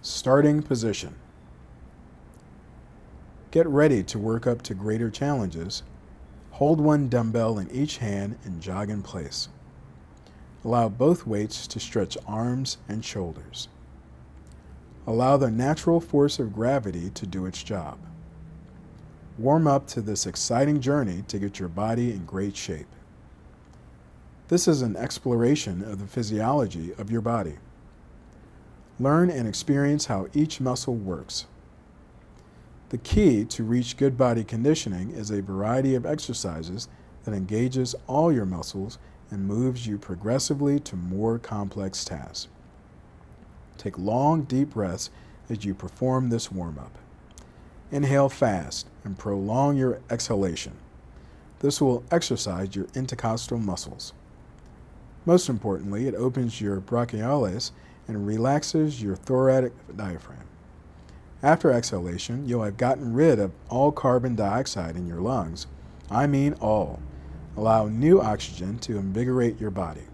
Starting position. Get ready to work up to greater challenges. Hold one dumbbell in each hand and jog in place. Allow both weights to stretch arms and shoulders. Allow the natural force of gravity to do its job. Warm up to this exciting journey to get your body in great shape. This is an exploration of the physiology of your body. Learn and experience how each muscle works. The key to reach good body conditioning is a variety of exercises that engages all your muscles and moves you progressively to more complex tasks. Take long, deep breaths as you perform this warm-up. Inhale fast and prolong your exhalation. This will exercise your intercostal muscles. Most importantly, it opens your brachialis and relaxes your thoracic diaphragm. After exhalation, you'll have gotten rid of all carbon dioxide in your lungs. I mean all. Allow new oxygen to invigorate your body.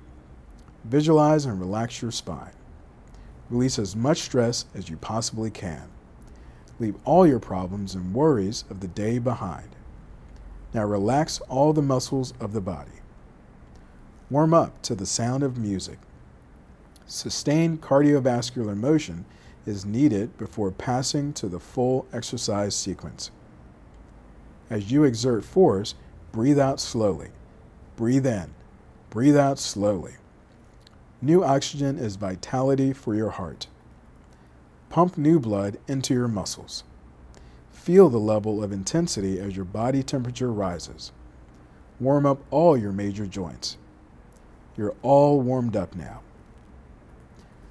Visualize and relax your spine. Release as much stress as you possibly can. Leave all your problems and worries of the day behind. Now relax all the muscles of the body. Warm up to the sound of music. Sustained cardiovascular motion is needed before passing to the full exercise sequence. As you exert force, breathe out slowly. Breathe in. Breathe out slowly. New oxygen is vitality for your heart. Pump new blood into your muscles. Feel the level of intensity as your body temperature rises. Warm up all your major joints. You're all warmed up now.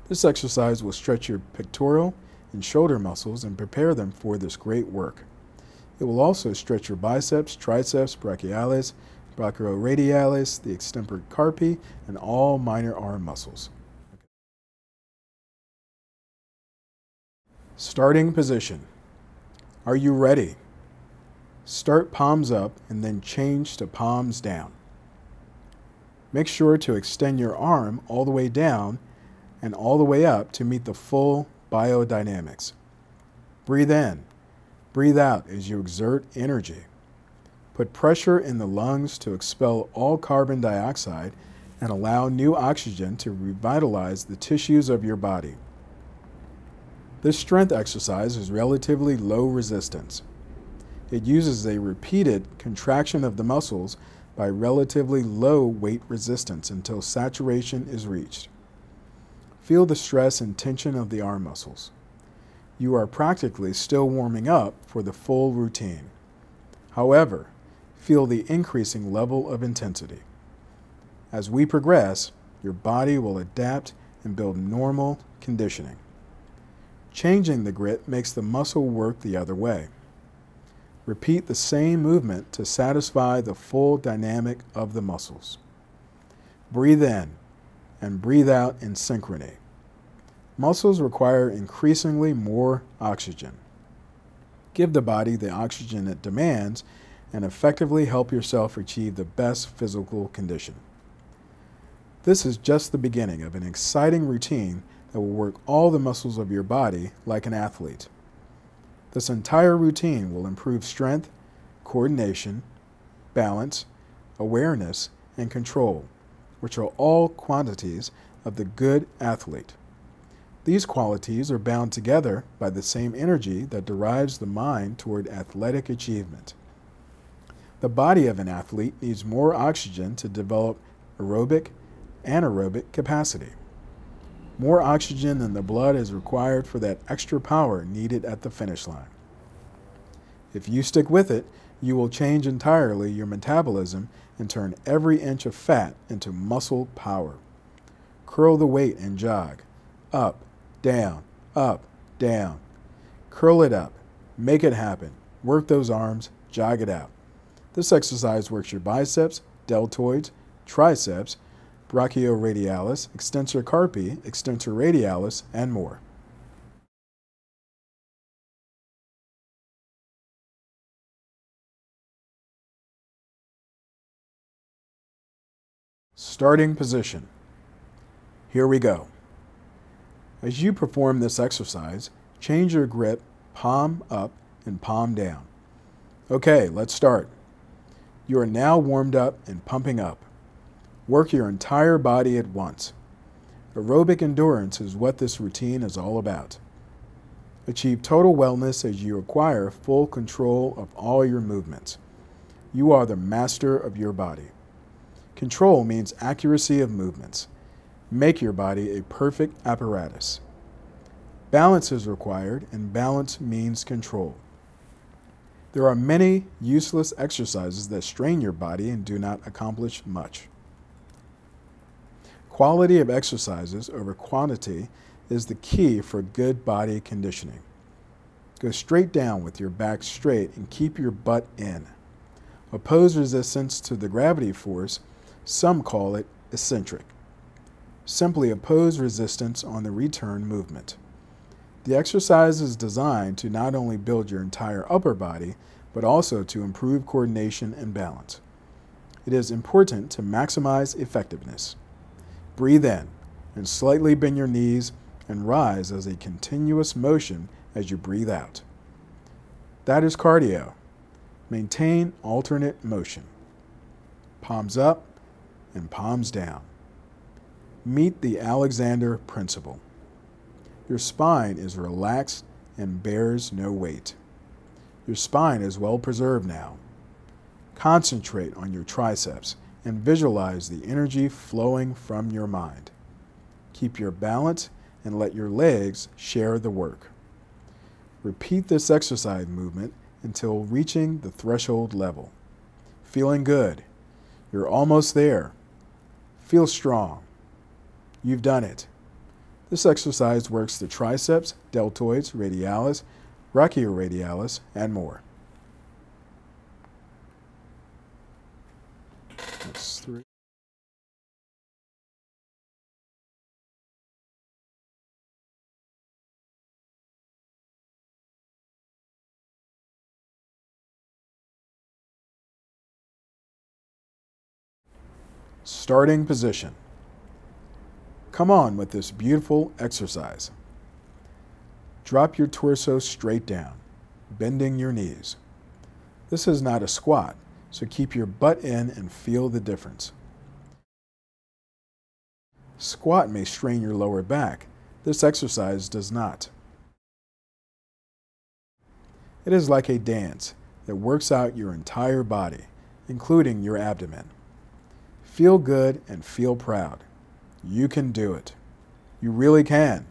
This exercise will stretch your pectoral and shoulder muscles and prepare them for this great work. It will also stretch your biceps, triceps, brachialis, brachioradialis, the extensor carpi, and all minor arm muscles. Starting position. Are you ready? Start palms up and then change to palms down. Make sure to extend your arm all the way down and all the way up to meet the full biodynamics. Breathe in. Breathe out as you exert energy. Put pressure in the lungs to expel all carbon dioxide and allow new oxygen to revitalize the tissues of your body. This strength exercise is relatively low resistance. It uses a repeated contraction of the muscles by relatively low weight resistance until saturation is reached. Feel the stress and tension of the arm muscles. You are practically still warming up for the full routine. However, feel the increasing level of intensity. As we progress, your body will adapt and build normal conditioning. Changing the grit makes the muscle work the other way. Repeat the same movement to satisfy the full dynamic of the muscles. Breathe in and breathe out in synchrony. Muscles require increasingly more oxygen. Give the body the oxygen it demands and effectively help yourself achieve the best physical condition. This is just the beginning of an exciting routine that will work all the muscles of your body like an athlete. This entire routine will improve strength, coordination, balance, awareness, and control, which are all quantities of the good athlete. These qualities are bound together by the same energy that drives the mind toward athletic achievement. The body of an athlete needs more oxygen to develop aerobic, anaerobic capacity. More oxygen in the blood is required for that extra power needed at the finish line. If you stick with it, you will change entirely your metabolism and turn every inch of fat into muscle power. Curl the weight and jog. Up, down, up, down. Curl it up. Make it happen. Work those arms. Jog it out. This exercise works your biceps, deltoids, triceps, brachioradialis, extensor carpi, extensor radialis, and more. Starting position. Here we go. As you perform this exercise, change your grip palm up and palm down. Okay, let's start. You are now warmed up and pumping up. Work your entire body at once. Aerobic endurance is what this routine is all about. Achieve total wellness as you acquire full control of all your movements. You are the master of your body. Control means accuracy of movements. Make your body a perfect apparatus. Balance is required, and balance means control. There are many useless exercises that strain your body and do not accomplish much. Quality of exercises over quantity is the key for good body conditioning. Go straight down with your back straight and keep your butt in. Oppose resistance to the gravity force. Some call it eccentric. Simply oppose resistance on the return movement. The exercise is designed to not only build your entire upper body, but also to improve coordination and balance. It is important to maximize effectiveness. Breathe in and slightly bend your knees and rise as a continuous motion as you breathe out. That is cardio. Maintain alternate motion. Palms up and palms down. Meet the Alexander principle. Your spine is relaxed and bears no weight. Your spine is well preserved now. Concentrate on your triceps and visualize the energy flowing from your mind. Keep your balance and let your legs share the work. Repeat this exercise movement until reaching the threshold level. Feeling good. You're almost there. Feel strong. You've done it. This exercise works the triceps, deltoids, radialis, brachioradialis, and more. That's 3. Starting position. Come on with this beautiful exercise. Drop your torso straight down, bending your knees. This is not a squat, so keep your butt in and feel the difference. Squat may strain your lower back. This exercise does not. It is like a dance that works out your entire body, including your abdomen. Feel good and feel proud. You can do it. You really can.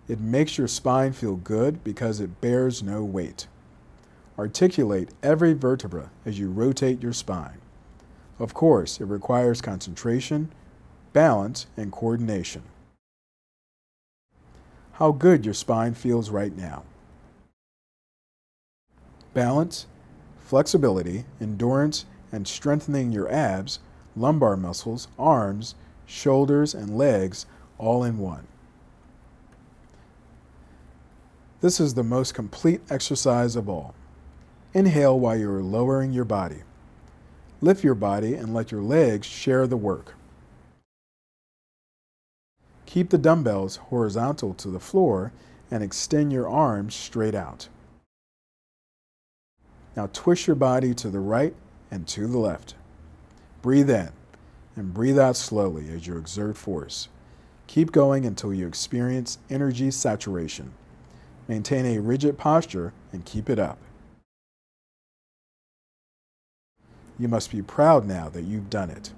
It makes your spine feel good because it bears no weight. Articulate every vertebra as you rotate your spine. Of course, it requires concentration, balance, and coordination. How good your spine feels right now. Balance, flexibility, endurance, and strengthening your abs, lumbar muscles, arms, shoulders, and legs all in one. This is the most complete exercise of all. Inhale while you are lowering your body. Lift your body and let your legs share the work. Keep the dumbbells horizontal to the floor and extend your arms straight out. Now twist your body to the right and to the left. Breathe in and breathe out slowly as you exert force. Keep going until you experience energy saturation. Maintain a rigid posture and keep it up. You must be proud now that you've done it.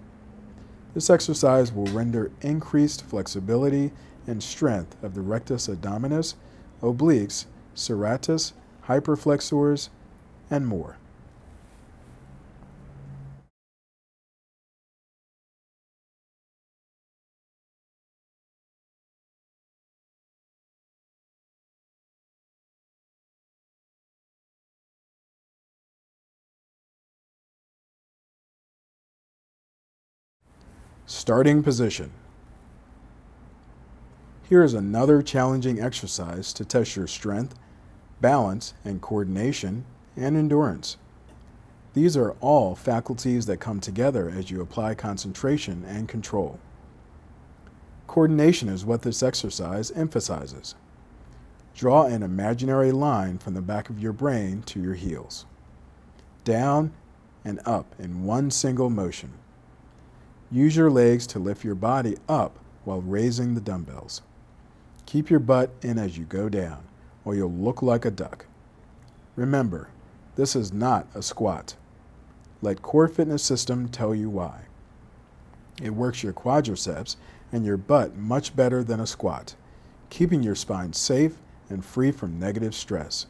This exercise will render increased flexibility and strength of the rectus abdominis, obliques, serratus, hyperflexors, and more. Starting position. Here is another challenging exercise to test your strength, balance, and coordination, and endurance. These are all faculties that come together as you apply concentration and control. Coordination is what this exercise emphasizes. Draw an imaginary line from the back of your brain to your heels. Down and up in one single motion. Use your legs to lift your body up while raising the dumbbells. Keep your butt in as you go down, or you'll look like a duck. Remember, this is not a squat. Let Core Fitness System tell you why. It works your quadriceps and your butt much better than a squat, keeping your spine safe and free from negative stress.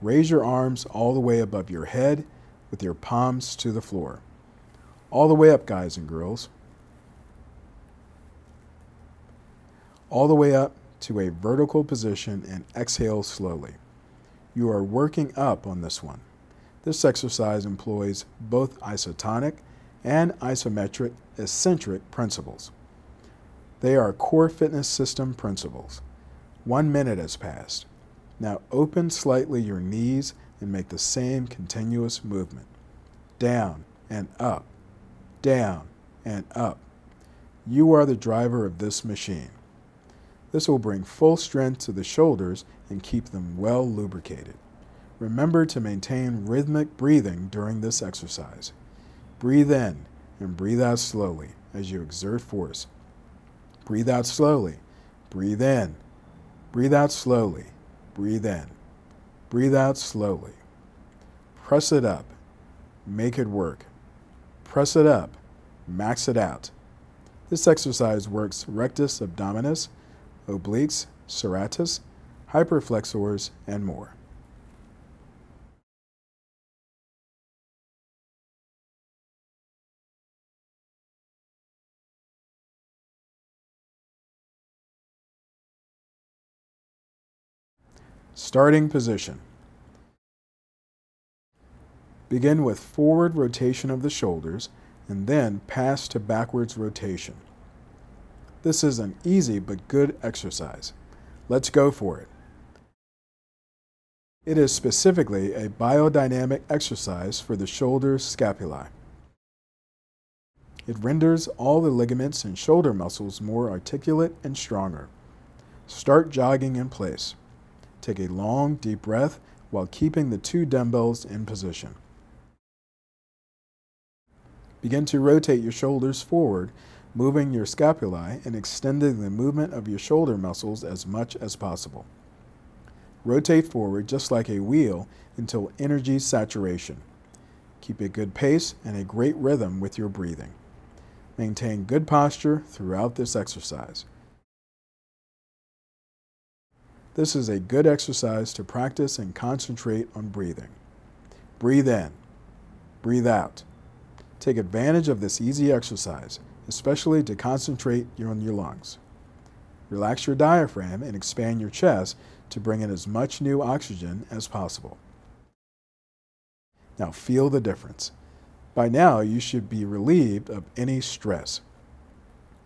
Raise your arms all the way above your head with your palms to the floor. All the way up, guys and girls. All the way up to a vertical position and exhale slowly. You are working up on this one. This exercise employs both isotonic and isometric eccentric principles. They are Core Fitness System principles. 1 minute has passed. Now open slightly your knees and make the same continuous movement. Down and up, down and up. You are the driver of this machine. This will bring full strength to the shoulders and keep them well lubricated. Remember to maintain rhythmic breathing during this exercise. Breathe in and breathe out slowly as you exert force. Breathe out slowly. Breathe in. Breathe out slowly. Breathe in. Breathe out slowly. Press it up. Make it work. Press it up. Max it out. This exercise works rectus abdominis, obliques, serratus, hyperflexors, and more. Starting position. Begin with forward rotation of the shoulders and then pass to backwards rotation. This is an easy but good exercise. Let's go for it. It is specifically a biodynamic exercise for the shoulder scapulae. It renders all the ligaments and shoulder muscles more articulate and stronger. Start jogging in place. Take a long, deep breath while keeping the 2 dumbbells in position. Begin to rotate your shoulders forward, moving your scapulae and extending the movement of your shoulder muscles as much as possible. Rotate forward just like a wheel until energy saturation. Keep a good pace and a great rhythm with your breathing. Maintain good posture throughout this exercise. This is a good exercise to practice and concentrate on breathing. Breathe in. Breathe out. Take advantage of this easy exercise, especially to concentrate on your lungs. Relax your diaphragm and expand your chest to bring in as much new oxygen as possible. Now feel the difference. By now, you should be relieved of any stress.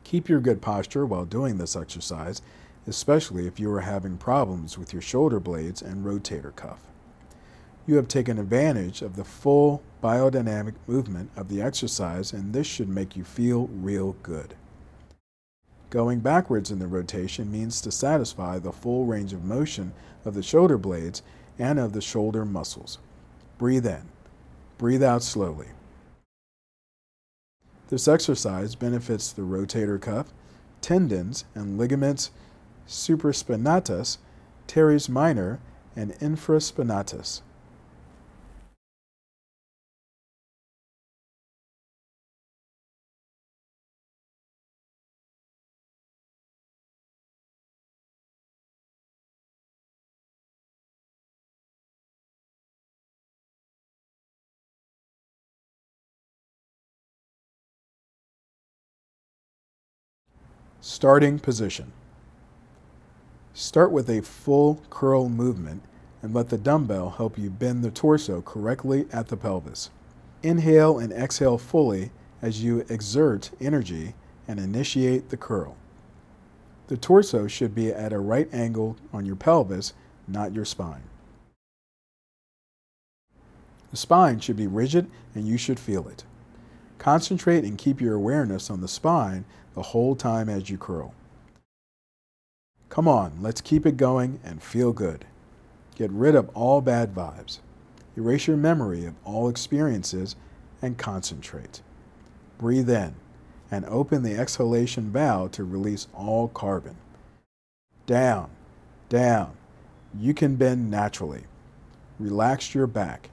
Keep your good posture while doing this exercise, especially if you are having problems with your shoulder blades and rotator cuff. You have taken advantage of the full biodynamic movement of the exercise, and this should make you feel real good. Going backwards in the rotation means to satisfy the full range of motion of the shoulder blades and of the shoulder muscles. Breathe in. Breathe out slowly. This exercise benefits the rotator cuff, tendons, and ligaments supraspinatus, teres minor, and infraspinatus. Starting position. Start with a full curl movement and let the dumbbell help you bend the torso correctly at the pelvis. Inhale and exhale fully as you exert energy and initiate the curl. The torso should be at a right angle on your pelvis, not your spine. The spine should be rigid and you should feel it. Concentrate and keep your awareness on the spine the whole time as you curl. Come on, let's keep it going and feel good. Get rid of all bad vibes. Erase your memory of all experiences and concentrate. Breathe in and open the exhalation valve to release all carbon. Down, down. You can bend naturally. Relax your back.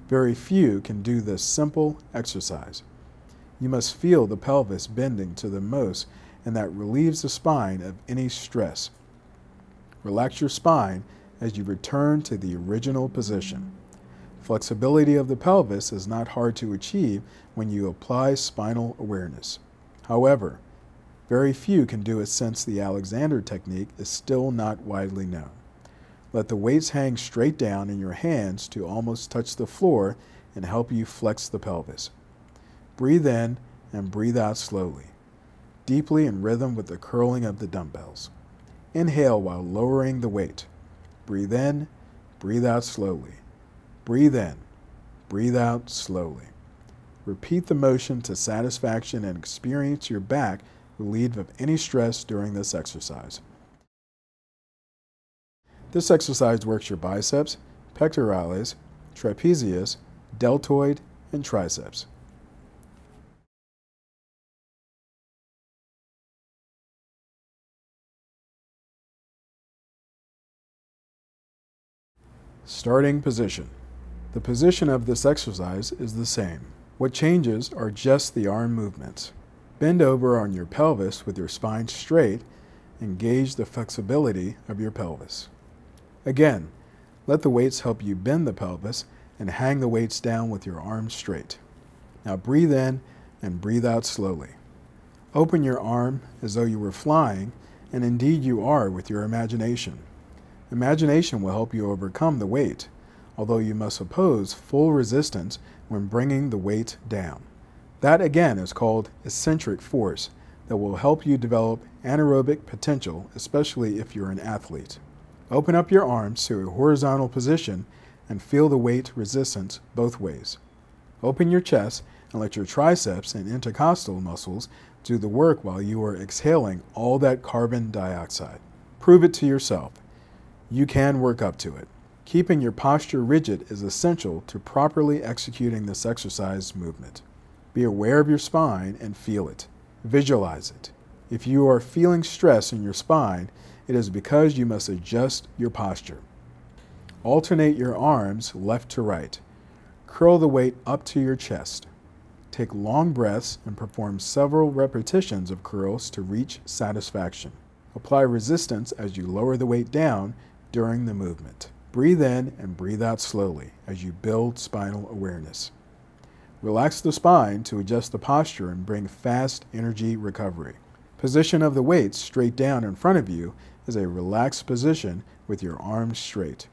Very few can do this simple exercise. You must feel the pelvis bending to the most, and that relieves the spine of any stress. Relax your spine as you return to the original position. Flexibility of the pelvis is not hard to achieve when you apply spinal awareness. However, very few can do it since the Alexander technique is still not widely known. Let the weights hang straight down in your hands to almost touch the floor and help you flex the pelvis. Breathe in and breathe out slowly, deeply in rhythm with the curling of the dumbbells. Inhale while lowering the weight. Breathe in, breathe out slowly. Breathe in, breathe out slowly. Repeat the motion to satisfaction and experience your back relieved of any stress during this exercise. This exercise works your biceps, pectoralis, trapezius, deltoid, and triceps. Starting position. The position of this exercise is the same. What changes are just the arm movements. Bend over on your pelvis with your spine straight and gauge the flexibility of your pelvis. Again, let the weights help you bend the pelvis and hang the weights down with your arms straight. Now breathe in and breathe out slowly. Open your arm as though you were flying, and indeed you are with your imagination. Imagination will help you overcome the weight, although you must oppose full resistance when bringing the weight down. That again is called eccentric force that will help you develop anaerobic potential, especially if you're an athlete. Open up your arms to a horizontal position and feel the weight resistance both ways. Open your chest and let your triceps and intercostal muscles do the work while you are exhaling all that carbon dioxide. Prove it to yourself. You can work up to it. Keeping your posture rigid is essential to properly executing this exercise movement. Be aware of your spine and feel it. Visualize it. If you are feeling stress in your spine, it is because you must adjust your posture. Alternate your arms left to right. Curl the weight up to your chest. Take long breaths and perform several repetitions of curls to reach satisfaction. Apply resistance as you lower the weight down during the movement. Breathe in and breathe out slowly as you build spinal awareness. Relax the spine to adjust the posture and bring fast energy recovery. Position of the weights straight down in front of you is a relaxed position with your arms straight.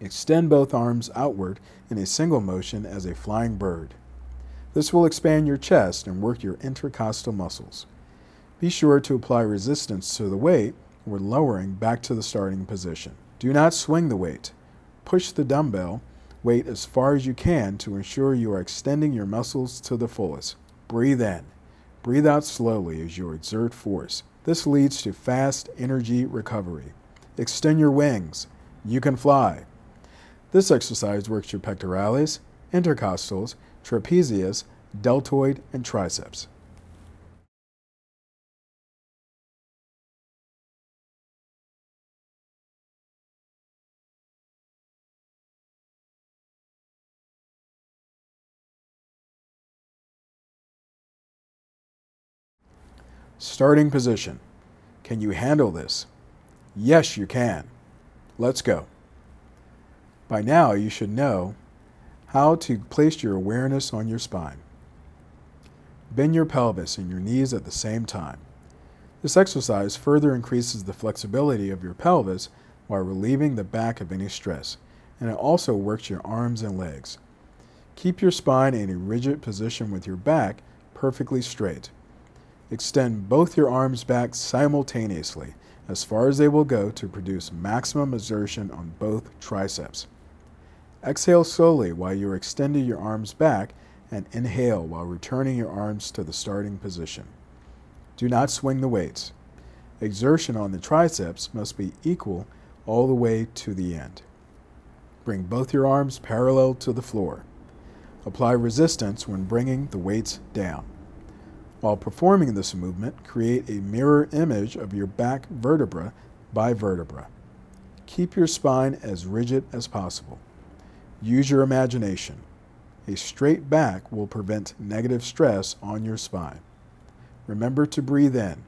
Extend both arms outward in a single motion as a flying bird. This will expand your chest and work your intercostal muscles. Be sure to apply resistance to the weight when lowering back to the starting position. Do not swing the weight. Push the dumbbell weight as far as you can to ensure you are extending your muscles to the fullest. Breathe in. Breathe out slowly as you exert force. This leads to fast energy recovery. Extend your wings. You can fly. This exercise works your pectoralis, intercostals, trapezius, deltoid, and triceps. Starting position. Can you handle this? Yes, you can. Let's go. By now, you should know how to place your awareness on your spine. Bend your pelvis and your knees at the same time. This exercise further increases the flexibility of your pelvis while relieving the back of any stress, and it also works your arms and legs. Keep your spine in a rigid position with your back perfectly straight. Extend both your arms back simultaneously, as far as they will go to produce maximum exertion on both triceps. Exhale slowly while you are extending your arms back, and inhale while returning your arms to the starting position. Do not swing the weights. Exertion on the triceps must be equal all the way to the end. Bring both your arms parallel to the floor. Apply resistance when bringing the weights down. While performing this movement, create a mirror image of your back vertebra by vertebra. Keep your spine as rigid as possible. Use your imagination. A straight back will prevent negative stress on your spine. Remember to breathe in.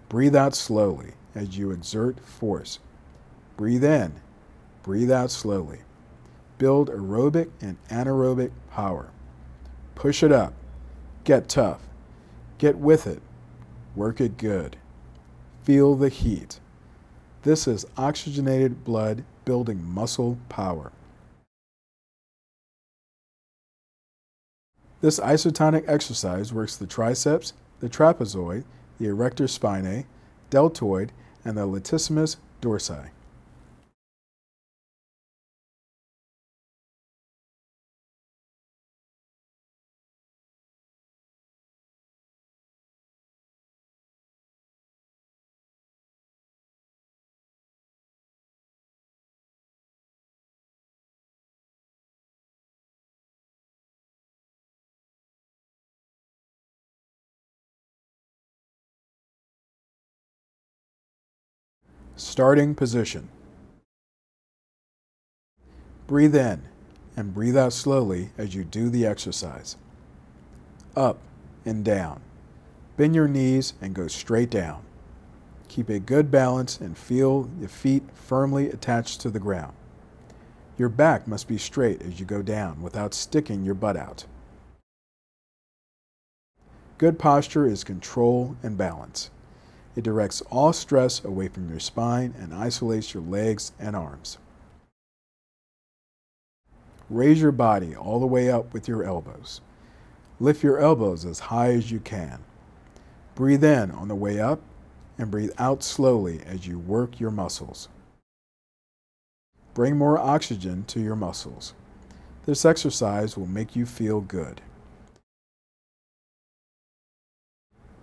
Breathe out slowly as you exert force. Breathe in. Breathe out slowly. Build aerobic and anaerobic power. Push it up. Get tough. Get with it. Work it good. Feel the heat. This is oxygenated blood building muscle power. This isotonic exercise works the triceps, the trapezoid, the erector spinae, deltoid, and the latissimus dorsi. Starting position. Breathe in and breathe out slowly as you do the exercise. Up and down. Bend your knees and go straight down. Keep a good balance and feel your feet firmly attached to the ground. Your back must be straight as you go down without sticking your butt out. Good posture is control and balance. It directs all stress away from your spine and isolates your legs and arms. Raise your body all the way up with your elbows. Lift your elbows as high as you can. Breathe in on the way up and breathe out slowly as you work your muscles. Bring more oxygen to your muscles. This exercise will make you feel good.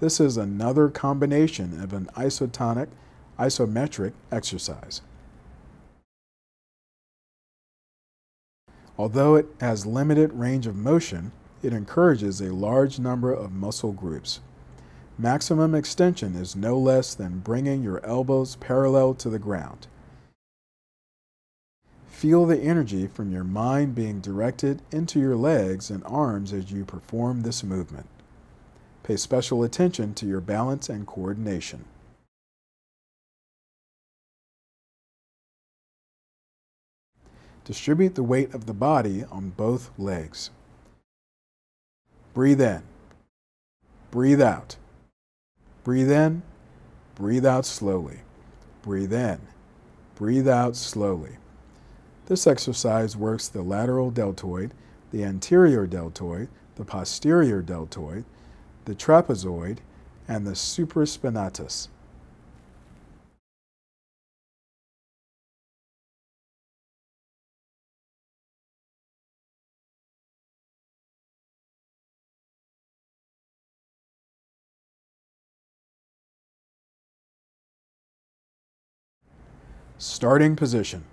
This is another combination of an isotonic-isometric exercise. Although it has limited range of motion, it encourages a large number of muscle groups. Maximum extension is no less than bringing your elbows parallel to the ground. Feel the energy from your mind being directed into your legs and arms as you perform this movement. Pay special attention to your balance and coordination. Distribute the weight of the body on both legs. Breathe in. Breathe out. Breathe in. Breathe out slowly. Breathe in. Breathe out slowly. This exercise works the lateral deltoid, the anterior deltoid, the posterior deltoid, the trapezoid, and the supraspinatus. Starting position.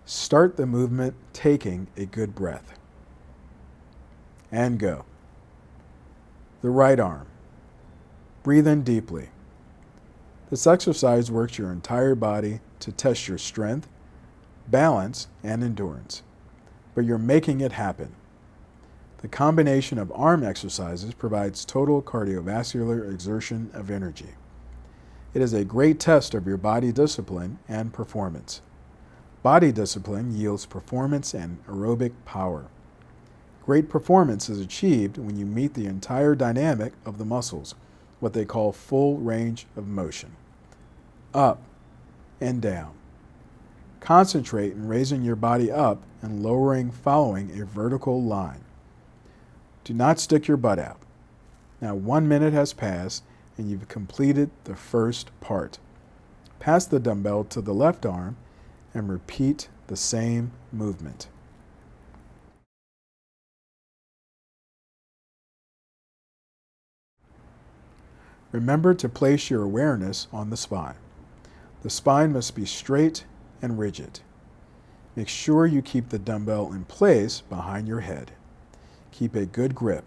Start the movement taking a good breath. And go. The right arm. Breathe in deeply. This exercise works your entire body to test your strength, balance, and endurance, but you're making it happen. The combination of arm exercises provides total cardiovascular exertion of energy. It is a great test of your body discipline and performance. Body discipline yields performance and aerobic power. Great performance is achieved when you meet the entire dynamic of the muscles, what they call full range of motion. Up and down. Concentrate in raising your body up and lowering following a vertical line. Do not stick your butt out. Now 1 minute has passed and you've completed the first part. Pass the dumbbell to the left arm and repeat the same movement. Remember to place your awareness on the spine. The spine must be straight and rigid. Make sure you keep the dumbbell in place behind your head. Keep a good grip.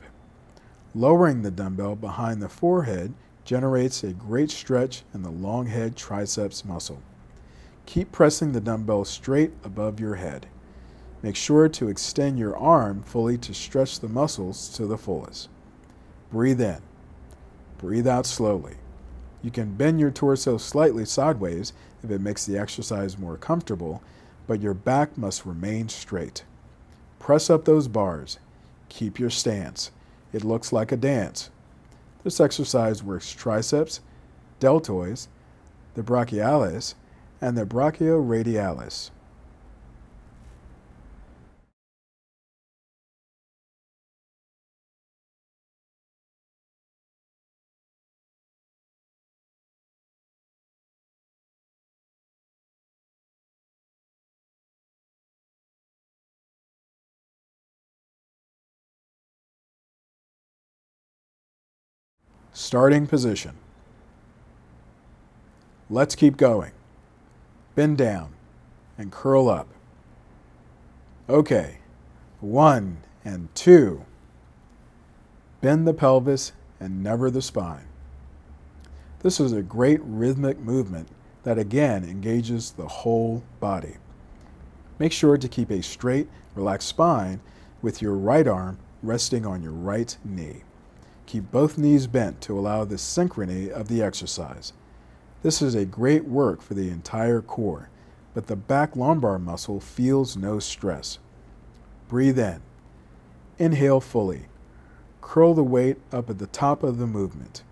Lowering the dumbbell behind the forehead generates a great stretch in the long head triceps muscle. Keep pressing the dumbbell straight above your head. Make sure to extend your arm fully to stretch the muscles to the fullest. Breathe in. Breathe out slowly. You can bend your torso slightly sideways if it makes the exercise more comfortable, but your back must remain straight. Press up those bars. Keep your stance. It looks like a dance. This exercise works triceps, deltoids, the brachialis, and the brachioradialis. Starting position. Let's keep going. Bend down and curl up. Okay, 1 and 2. Bend the pelvis and never the spine. This is a great rhythmic movement that again engages the whole body. Make sure to keep a straight, relaxed spine with your right arm resting on your right knee. Keep both knees bent to allow the synchrony of the exercise. This is a great work for the entire core, but the back lumbar muscle feels no stress. Breathe in. Inhale fully. Curl the weight up at the top of the movement.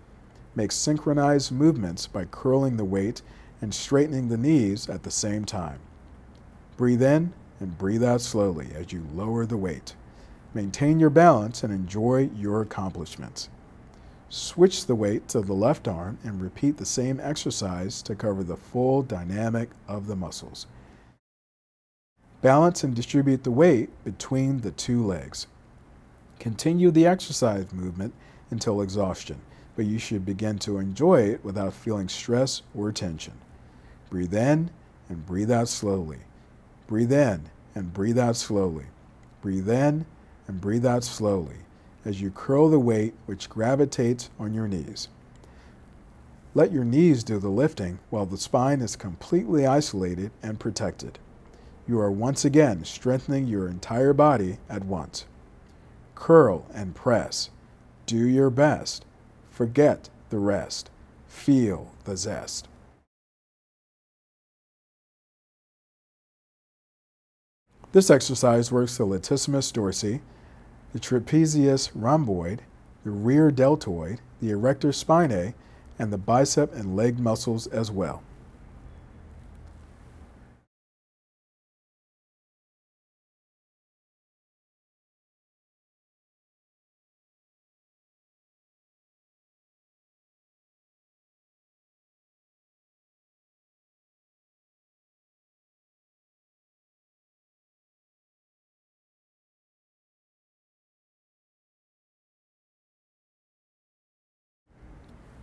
Make synchronized movements by curling the weight and straightening the knees at the same time. Breathe in and breathe out slowly as you lower the weight. Maintain your balance and enjoy your accomplishments. Switch the weight to the left arm and repeat the same exercise to cover the full dynamic of the muscles. Balance and distribute the weight between the two legs. Continue the exercise movement until exhaustion, but you should begin to enjoy it without feeling stress or tension. Breathe in and breathe out slowly. Breathe in and breathe out slowly. Breathe in and breathe out slowly as you curl the weight which gravitates on your knees. Let your knees do the lifting while the spine is completely isolated and protected. You are once again strengthening your entire body at once. Curl and press. Do your best. Forget the rest. Feel the zest. This exercise works the latissimus dorsi, the trapezius rhomboid, the rear deltoid, the erector spinae, and the bicep and leg muscles as well.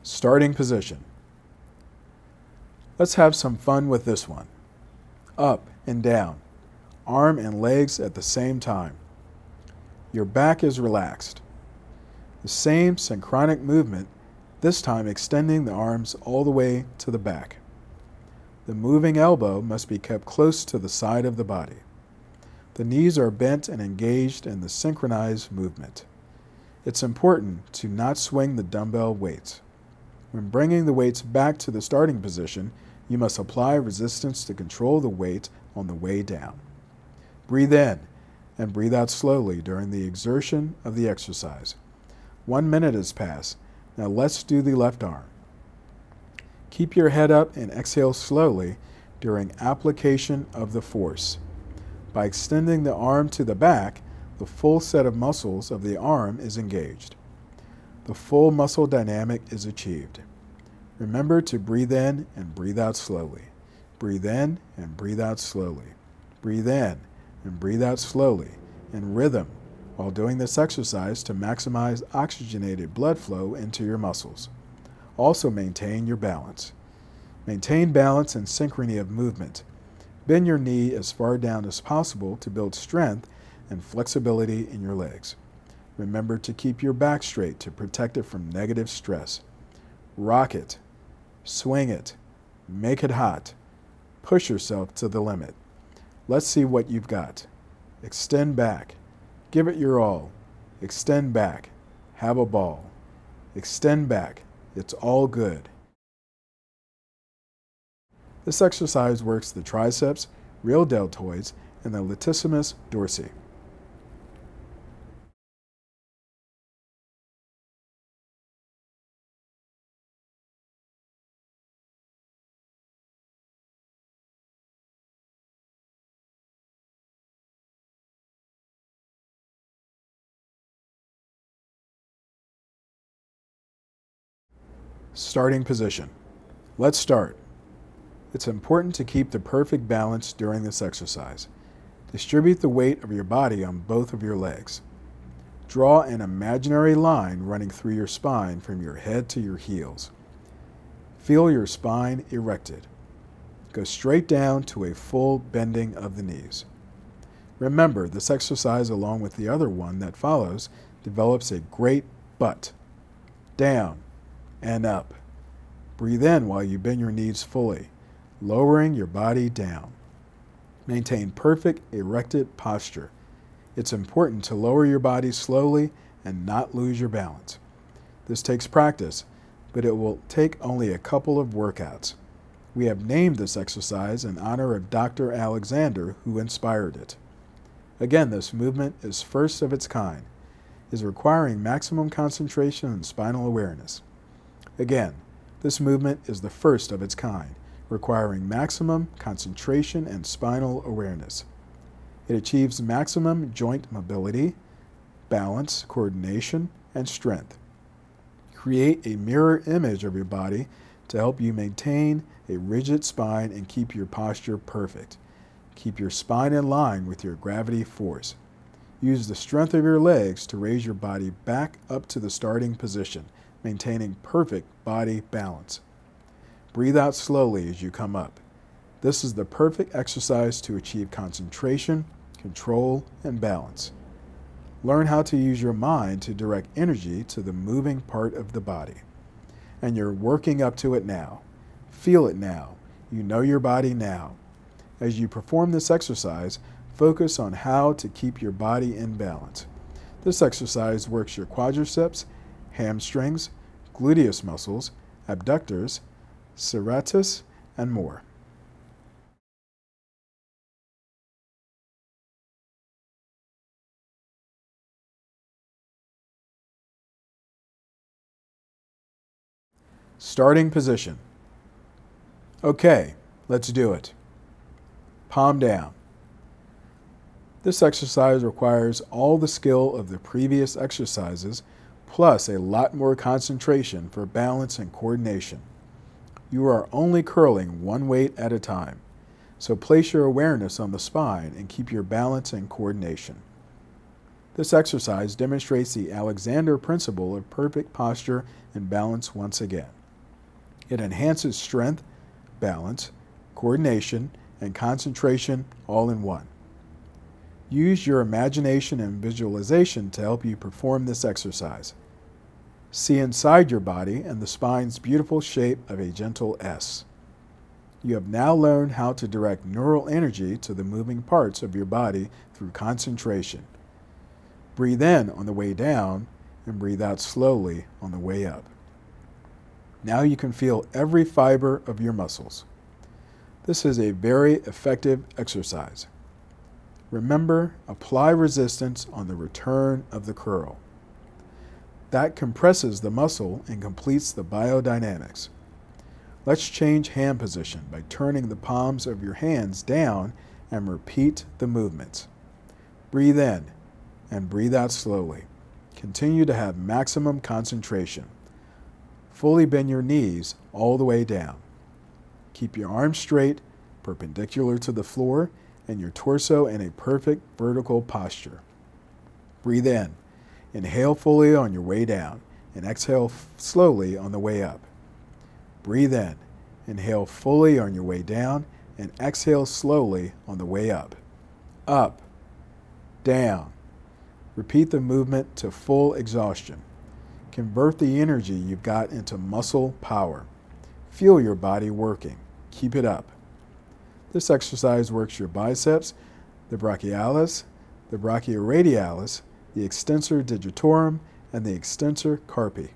Starting position. Let's have some fun with this one. Up and down, arm and legs at the same time. Your back is relaxed. The same synchronic movement, this time extending the arms all the way to the back. The moving elbow must be kept close to the side of the body. The knees are bent and engaged in the synchronized movement. It's important to not swing the dumbbell weights. When bringing the weights back to the starting position, you must apply resistance to control the weight on the way down. Breathe in and breathe out slowly during the exertion of the exercise. 1 minute has passed. Now let's do the left arm. Keep your head up and exhale slowly during application of the force. By extending the arm to the back, the full set of muscles of the arm is engaged. The full muscle dynamic is achieved. Remember to breathe in and breathe out slowly. Breathe in and breathe out slowly. Breathe in and breathe out slowly in rhythm while doing this exercise to maximize oxygenated blood flow into your muscles. Also maintain your balance. Maintain balance and synchrony of movement. Bend your knee as far down as possible to build strength and flexibility in your legs. Remember to keep your back straight to protect it from negative stress. Rock it. Swing it. Make it hot. Push yourself to the limit. Let's see what you've got. Extend back. Give it your all. Extend back. Have a ball. Extend back. It's all good. This exercise works the triceps, real deltoids, and the latissimus dorsi. Starting position. Let's start. It's important to keep the perfect balance during this exercise. Distribute the weight of your body on both of your legs. Draw an imaginary line running through your spine from your head to your heels. Feel your spine erected. Go straight down to a full bending of the knees. Remember, this exercise, along with the other one that follows, develops a great butt. Down and up. Breathe in while you bend your knees fully, lowering your body down. Maintain perfect erected posture. It's important to lower your body slowly and not lose your balance. This takes practice, but it will take only a couple of workouts. We have named this exercise in honor of Dr. Alexander, who inspired it. Again, this movement is first of its kind, is requiring maximum concentration and spinal awareness. Again, this movement is the first of its kind, requiring maximum concentration and spinal awareness. It achieves maximum joint mobility, balance, coordination, and strength. Create a mirror image of your body to help you maintain a rigid spine and keep your posture perfect. Keep your spine in line with your gravity force. Use the strength of your legs to raise your body back up to the starting position, maintaining perfect body balance. Breathe out slowly as you come up. This is the perfect exercise to achieve concentration, control, and balance. Learn how to use your mind to direct energy to the moving part of the body. And you're working up to it now. Feel it now. You know your body now. As you perform this exercise, focus on how to keep your body in balance. This exercise works your quadriceps, hamstrings, gluteus muscles, abductors, serratus, and more. Starting position. Okay, let's do it. Palm down. This exercise requires all the skill of the previous exercises, plus a lot more concentration for balance and coordination. You are only curling one weight at a time, so place your awareness on the spine and keep your balance and coordination. This exercise demonstrates the Alexander principle of perfect posture and balance once again. It enhances strength, balance, coordination, and concentration all in one. Use your imagination and visualization to help you perform this exercise. See inside your body and the spine's beautiful shape of a gentle S. You have now learned how to direct neural energy to the moving parts of your body through concentration. Breathe in on the way down and breathe out slowly on the way up. Now you can feel every fiber of your muscles. This is a very effective exercise. Remember, apply resistance on the return of the curl. That compresses the muscle and completes the biodynamics. Let's change hand position by turning the palms of your hands down and repeat the movements. Breathe in and breathe out slowly. Continue to have maximum concentration. Fully bend your knees all the way down. Keep your arms straight, perpendicular to the floor, and your torso in a perfect vertical posture. Breathe in. Inhale fully on your way down, and exhale slowly on the way up. Breathe in. Inhale fully on your way down and exhale slowly on the way up. Up, down. Repeat the movement to full exhaustion. Convert the energy you've got into muscle power. Feel your body working. Keep it up. This exercise works your biceps, the brachialis, the brachioradialis, the extensor digitorum, and the extensor carpi.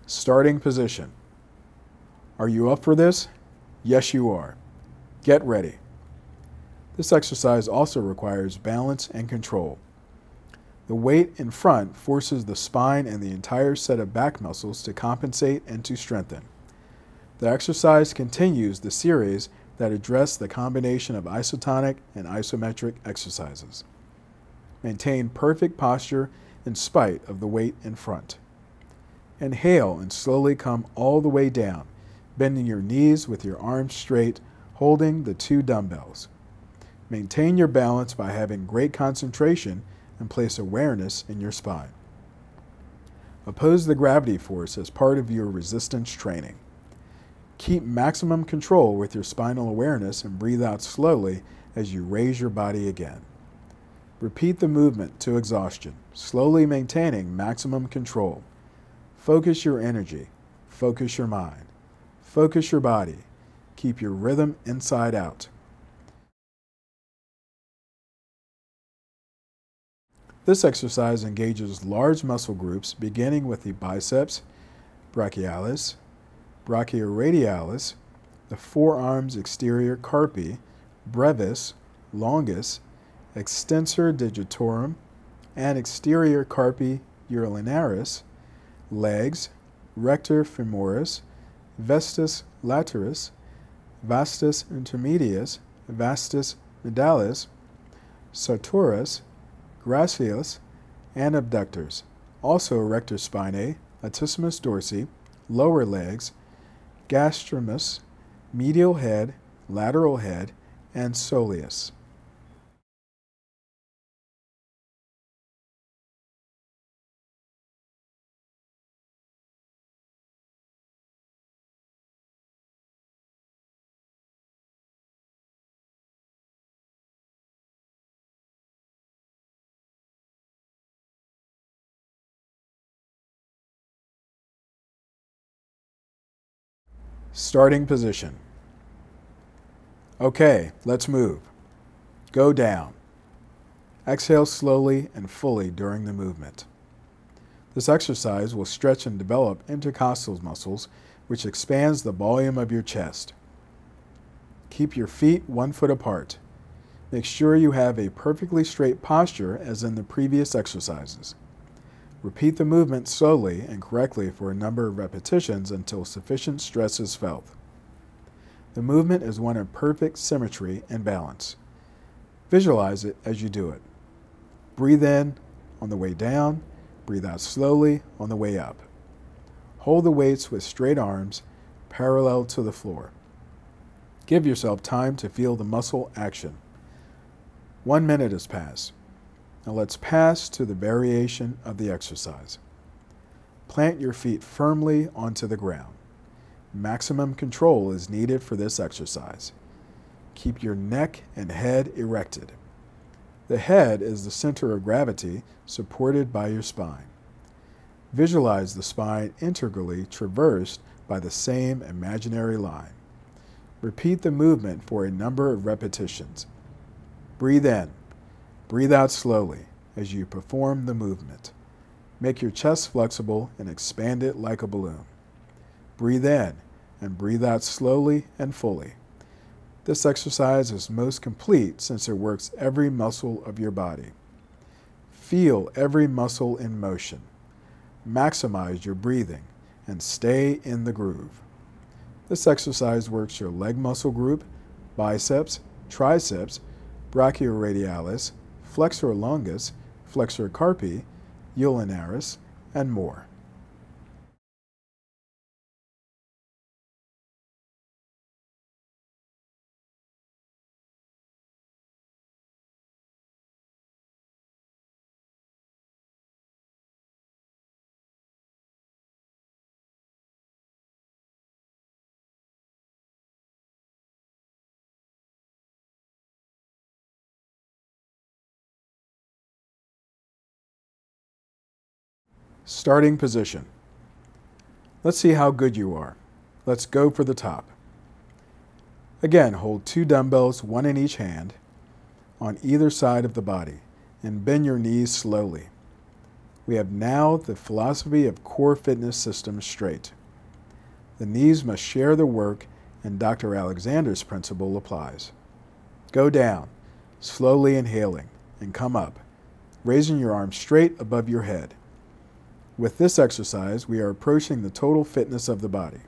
Starting position. Are you up for this? Yes, you are. Get ready. This exercise also requires balance and control. The weight in front forces the spine and the entire set of back muscles to compensate and to strengthen. The exercise continues the series that address the combination of isotonic and isometric exercises. Maintain perfect posture in spite of the weight in front. Inhale and slowly come all the way down, bending your knees with your arms straight, holding the 2 dumbbells. Maintain your balance by having great concentration and place awareness in your spine. Oppose the gravity force as part of your resistance training. Keep maximum control with your spinal awareness and breathe out slowly as you raise your body again. Repeat the movement to exhaustion, slowly maintaining maximum control. Focus your energy. Focus your mind. Focus your body. Keep your rhythm inside out. This exercise engages large muscle groups beginning with the biceps, brachialis, brachioradialis, the forearms exterior carpi, brevis, longus, extensor digitorum, and exterior carpi urinaris, legs, rector femoris, vastus lateris, vastus intermedius, vastus medalis, sartorius, gracilis, and abductors. Also rector spinae, latissimus dorsi, lower legs, gastrumous, medial head, lateral head, and soleus. Starting position. Okay, let's move. Go down. Exhale slowly and fully during the movement. This exercise will stretch and develop intercostal muscles, which expands the volume of your chest. Keep your feet 1 foot apart. Make sure you have a perfectly straight posture as in the previous exercises. Repeat the movement slowly and correctly for a number of repetitions until sufficient stress is felt. The movement is one of perfect symmetry and balance. Visualize it as you do it. Breathe in on the way down, breathe out slowly on the way up. Hold the weights with straight arms parallel to the floor. Give yourself time to feel the muscle action. 1 minute has passed. Now let's pass to the variation of the exercise. Plant your feet firmly onto the ground. Maximum control is needed for this exercise. Keep your neck and head erected. The head is the center of gravity supported by your spine. Visualize the spine integrally traversed by the same imaginary line. Repeat the movement for a number of repetitions. Breathe in. Breathe out slowly as you perform the movement. Make your chest flexible and expand it like a balloon. Breathe in and breathe out slowly and fully. This exercise is most complete since it works every muscle of your body. Feel every muscle in motion. Maximize your breathing and stay in the groove. This exercise works your leg muscle group, biceps, triceps, brachioradialis, flexor longus, flexor carpi, ulnaris, and more. Starting position. Let's see how good you are. Let's go for the top. Again, hold 2 dumbbells, 1 in each hand, on either side of the body, and bend your knees slowly. We have now the philosophy of core fitness system straight. The knees must share the work, and Dr. Alexander's principle applies. Go down, slowly inhaling, and come up, raising your arms straight above your head. With this exercise, we are approaching the total fitness of the body.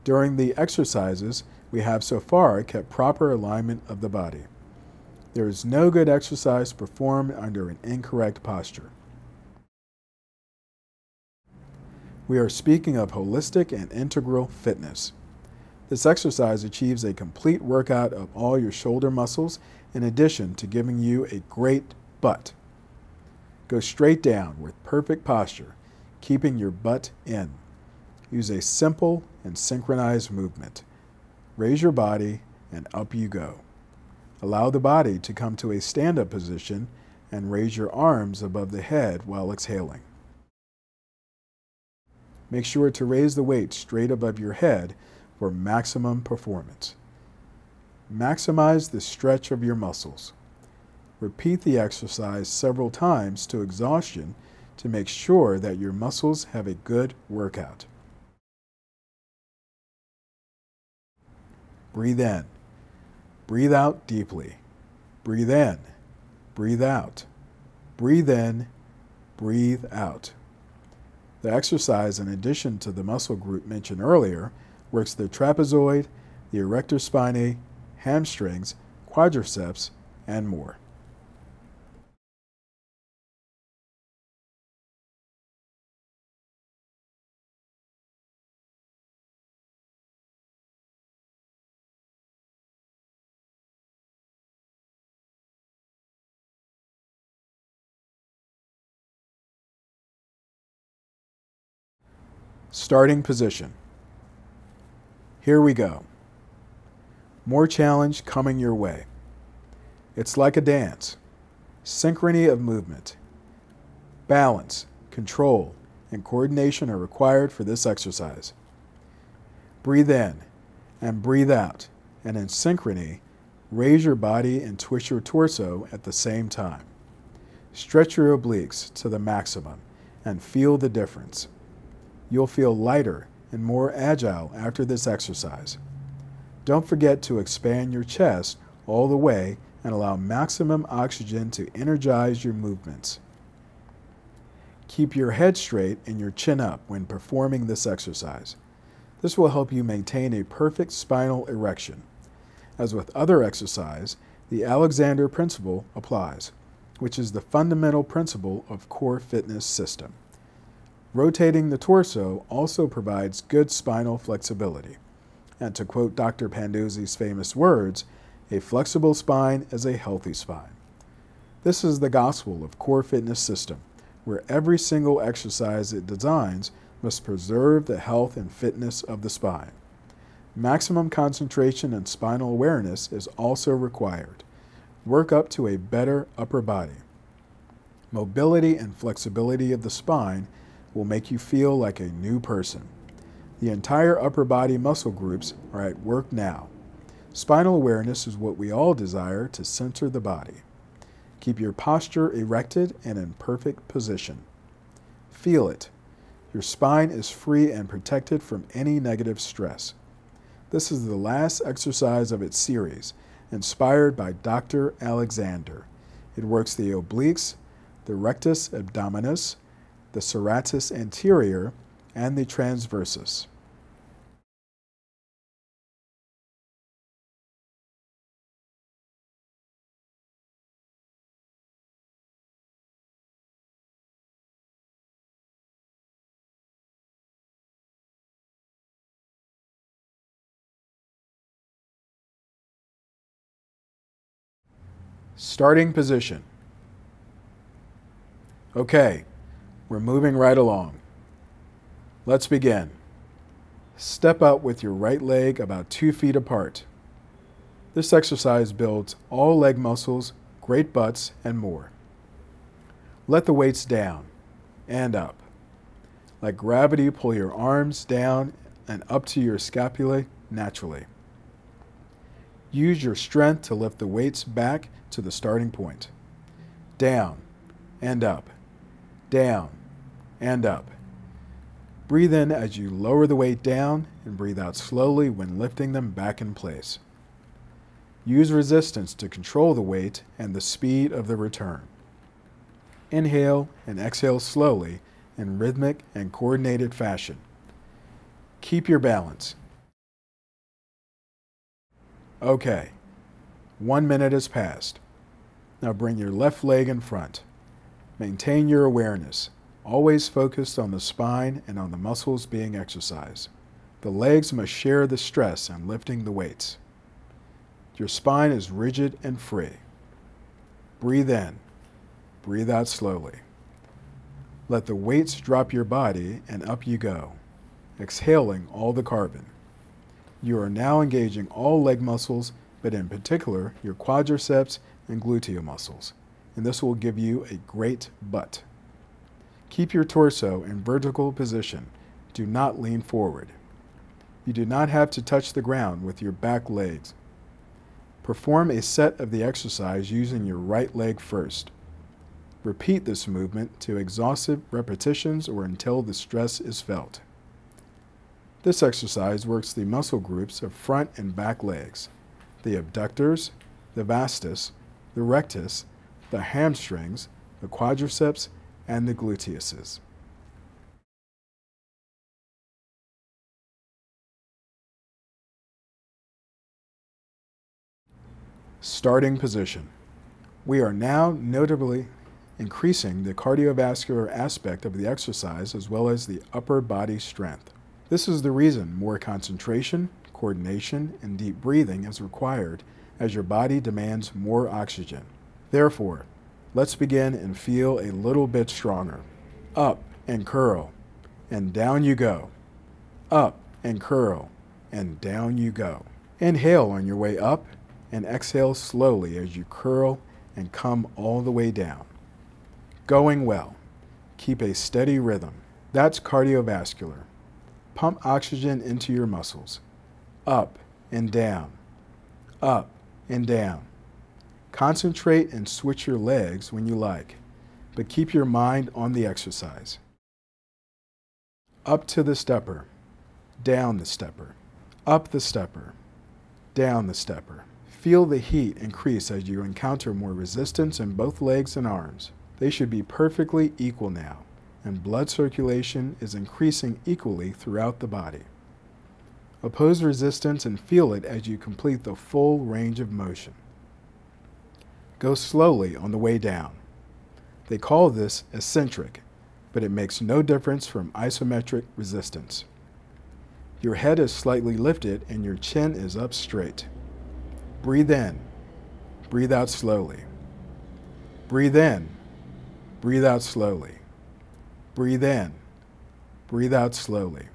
During the exercises, we have so far kept proper alignment of the body. There is no good exercise performed under an incorrect posture. We are speaking of holistic and integral fitness. This exercise achieves a complete workout of all your shoulder muscles in addition to giving you a great butt. Go straight down with perfect posture, keeping your butt in. Use a simple and synchronized movement. Raise your body and up you go. Allow the body to come to a stand-up position and raise your arms above the head while exhaling. Make sure to raise the weight straight above your head for maximum performance. Maximize the stretch of your muscles. Repeat the exercise several times to exhaustion to make sure that your muscles have a good workout. Breathe in. Breathe out deeply. Breathe in. Breathe out. Breathe in. Breathe out. The exercise, in addition to the muscle group mentioned earlier, works the trapezoid, the erector spinae, hamstrings, quadriceps, and more. Starting position. Here we go. More challenge coming your way. It's like a dance. Synchrony of movement. Balance, control, and coordination are required for this exercise. Breathe in and breathe out, and in synchrony, raise your body and twist your torso at the same time. Stretch your obliques to the maximum and feel the difference. You'll feel lighter and more agile after this exercise. Don't forget to expand your chest all the way and allow maximum oxygen to energize your movements. Keep your head straight and your chin up when performing this exercise. This will help you maintain a perfect spinal erection. As with other exercise, the Alexander principle applies, which is the fundamental principle of core fitness system. Rotating the torso also provides good spinal flexibility. And to quote Dr. Pandozzi's famous words, a flexible spine is a healthy spine. This is the gospel of core fitness system, where every single exercise it designs must preserve the health and fitness of the spine. Maximum concentration and spinal awareness is also required. Work up to a better upper body. Mobility and flexibility of the spine will make you feel like a new person. The entire upper body muscle groups are at work now. Spinal awareness is what we all desire to center the body. Keep your posture erected and in perfect position. Feel it. Your spine is free and protected from any negative stress. This is the last exercise of its series, inspired by Dr. Alexander. It works the obliques, the rectus abdominis, the serratus anterior, and the transversus. Starting position. Okay, we're moving right along. Let's begin. Step out with your right leg about 2 feet apart. This exercise builds all leg muscles, great butts, and more. Let the weights down and up. Let gravity pull your arms down and up to your scapulae naturally. Use your strength to lift the weights back to the starting point. Down and up, down and up. Breathe in as you lower the weight down and breathe out slowly when lifting them back in place. Use resistance to control the weight and the speed of the return. Inhale and exhale slowly in rhythmic and coordinated fashion. Keep your balance. Okay, 1 minute has passed. Now bring your left leg in front. Maintain your awareness, always focused on the spine and on the muscles being exercised. The legs must share the stress on lifting the weights. Your spine is rigid and free. Breathe in, breathe out slowly. Let the weights drop your body and up you go, exhaling all the carbon. You are now engaging all leg muscles, but in particular your quadriceps and gluteal muscles, and this will give you a great butt. Keep your torso in vertical position. Do not lean forward. You do not have to touch the ground with your back legs. Perform a set of the exercise using your right leg first. Repeat this movement to exhaustive repetitions or until the stress is felt. This exercise works the muscle groups of front and back legs, the abductors, the vastus, the rectus, the hamstrings, the quadriceps, and the gluteuses. Starting position. We are now notably increasing the cardiovascular aspect of the exercise as well as the upper body strength. This is the reason more concentration, coordination, and deep breathing is required as your body demands more oxygen. Therefore, let's begin and feel a little bit stronger. Up and curl, and down you go. Up and curl, and down you go. Inhale on your way up, and exhale slowly as you curl and come all the way down. Going well. Keep a steady rhythm. That's cardiovascular. Pump oxygen into your muscles. Up and down. Up and down. Concentrate and switch your legs when you like, but keep your mind on the exercise. Up to the stepper. Down the stepper. Up the stepper. Down the stepper. Feel the heat increase as you encounter more resistance in both legs and arms. They should be perfectly equal now, and blood circulation is increasing equally throughout the body. Oppose resistance and feel it as you complete the full range of motion. Go slowly on the way down. They call this eccentric, but it makes no difference from isometric resistance. Your head is slightly lifted and your chin is up straight. Breathe in, breathe out slowly. Breathe in, breathe out slowly. Breathe in, breathe out slowly.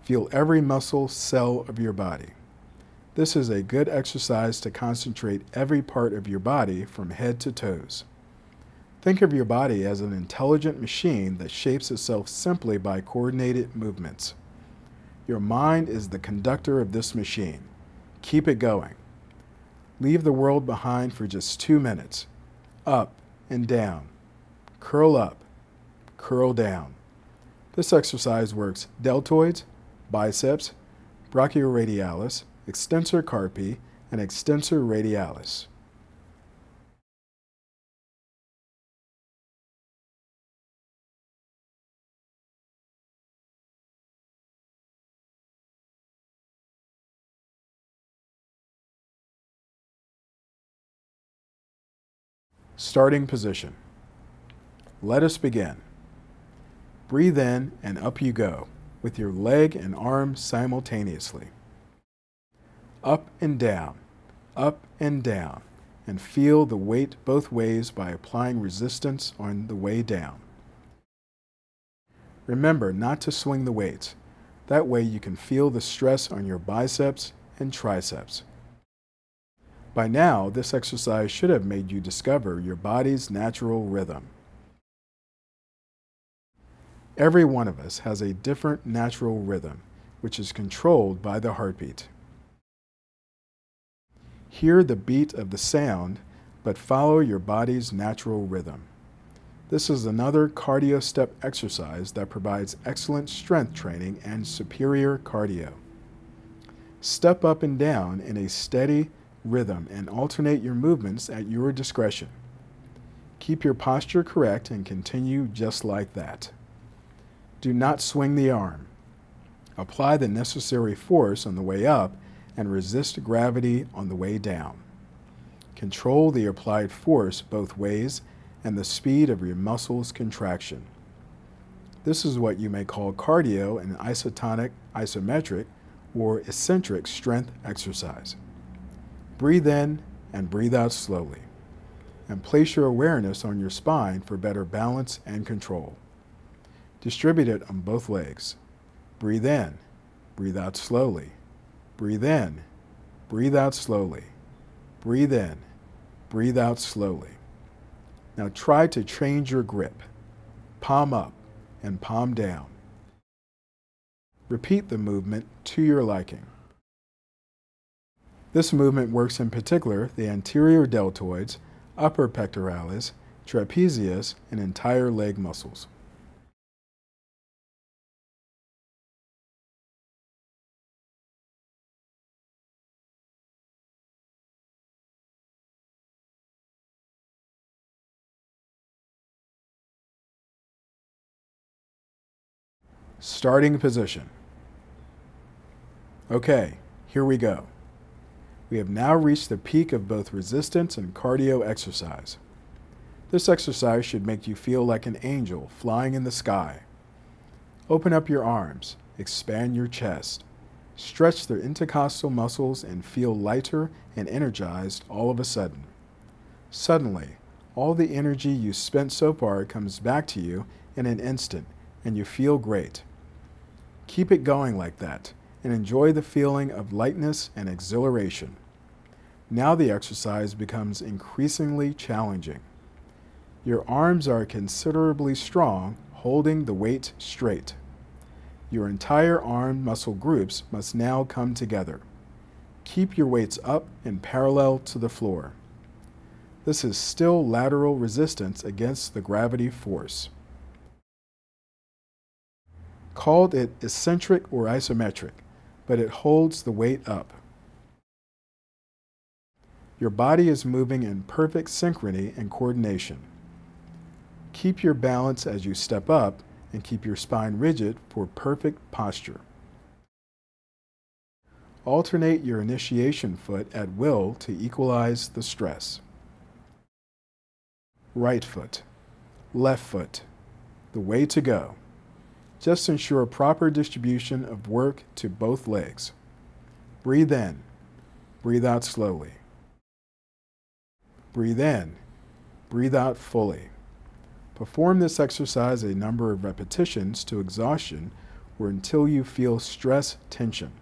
Feel every muscle, cell of your body. This is a good exercise to concentrate every part of your body from head to toes. Think of your body as an intelligent machine that shapes itself simply by coordinated movements. Your mind is the conductor of this machine. Keep it going. Leave the world behind for just 2 minutes. Up and down. Curl up. Curl down. This exercise works deltoids, biceps, brachioradialis, extensor carpi, and extensor radialis. Starting position. Let us begin. Breathe in and up you go, with your leg and arm simultaneously. Up and down, and feel the weight both ways by applying resistance on the way down. Remember not to swing the weights. That way you can feel the stress on your biceps and triceps. By now, this exercise should have made you discover your body's natural rhythm. Every one of us has a different natural rhythm, which is controlled by the heartbeat. Hear the beat of the sound, but follow your body's natural rhythm. This is another cardio step exercise that provides excellent strength training and superior cardio. Step up and down in a steady rhythm and alternate your movements at your discretion. Keep your posture correct and continue just like that. Do not swing the arm. Apply the necessary force on the way up and resist gravity on the way down. Control the applied force both ways and the speed of your muscles' contraction. This is what you may call cardio and isotonic-isometric or eccentric strength exercise. Breathe in and breathe out slowly, and place your awareness on your spine for better balance and control. Distribute it on both legs. Breathe in, breathe out slowly. Breathe in, breathe out slowly. Breathe in, breathe out slowly. Now try to change your grip. Palm up and palm down. Repeat the movement to your liking. This movement works in particular the anterior deltoids, upper pectoralis, trapezius, and entire leg muscles. Starting position. Okay, here we go. We have now reached the peak of both resistance and cardio exercise. This exercise should make you feel like an angel flying in the sky. Open up your arms, expand your chest, stretch the intercostal muscles and feel lighter and energized all of a sudden. Suddenly, all the energy you spent so far comes back to you in an instant and you feel great. Keep it going like that and enjoy the feeling of lightness and exhilaration. Now the exercise becomes increasingly challenging. Your arms are considerably strong, holding the weight straight. Your entire arm muscle groups must now come together. Keep your weights up and parallel to the floor. This is still lateral resistance against the gravity force. Called it eccentric or isometric, but it holds the weight up. Your body is moving in perfect synchrony and coordination. Keep your balance as you step up and keep your spine rigid for perfect posture. Alternate your initiation foot at will to equalize the stress. Right foot, left foot, the way to go. Just ensure proper distribution of work to both legs. Breathe in, breathe out slowly. Breathe in, breathe out fully. Perform this exercise a number of repetitions to exhaustion or until you feel stress tension.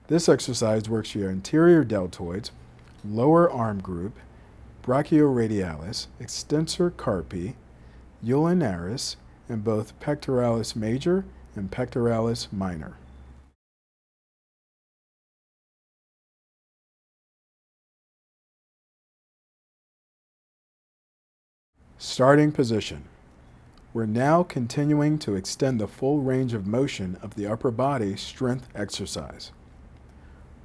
This exercise works your anterior deltoids, lower arm group, brachioradialis, extensor carpi, ulnaris, and both pectoralis major and pectoralis minor. Starting position. We're now continuing to extend the full range of motion of the upper body strength exercise.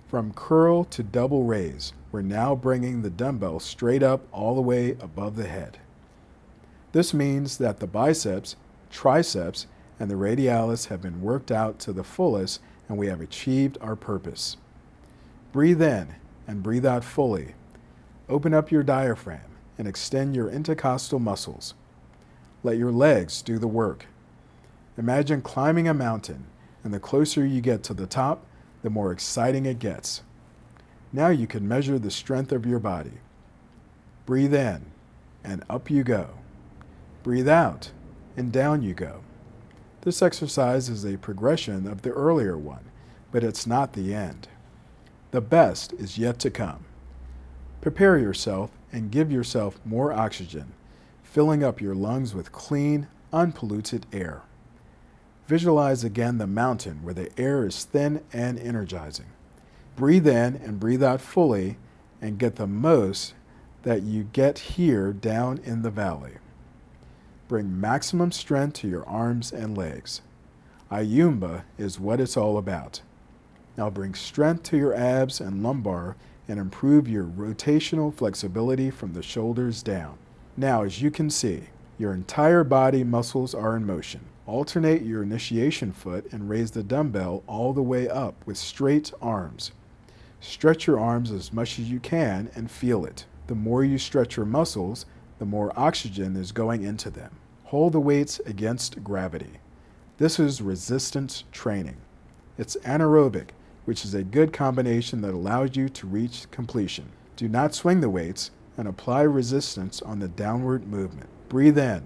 From curl to double raise, we're now bringing the dumbbell straight up all the way above the head. This means that the biceps, triceps, and the radialis have been worked out to the fullest and we have achieved our purpose. Breathe in and breathe out fully. Open up your diaphragm and extend your intercostal muscles. Let your legs do the work. Imagine climbing a mountain, and the closer you get to the top, the more exciting it gets. Now you can measure the strength of your body. Breathe in, and up you go. Breathe out, and down you go. This exercise is a progression of the earlier one, but it's not the end. The best is yet to come. Prepare yourself and give yourself more oxygen, filling up your lungs with clean, unpolluted air. Visualize again the mountain where the air is thin and energizing. Breathe in and breathe out fully and get the most that you get here down in the valley. Bring maximum strength to your arms and legs. Ayumba is what it's all about. Now bring strength to your abs and lumbar and improve your rotational flexibility from the shoulders down. Now, as you can see, your entire body muscles are in motion. Alternate your initiation foot and raise the dumbbell all the way up with straight arms. Stretch your arms as much as you can and feel it. The more you stretch your muscles, the more oxygen is going into them. Hold the weights against gravity. This is resistance training. It's anaerobic, which is a good combination that allows you to reach completion. Do not swing the weights and apply resistance on the downward movement. Breathe in,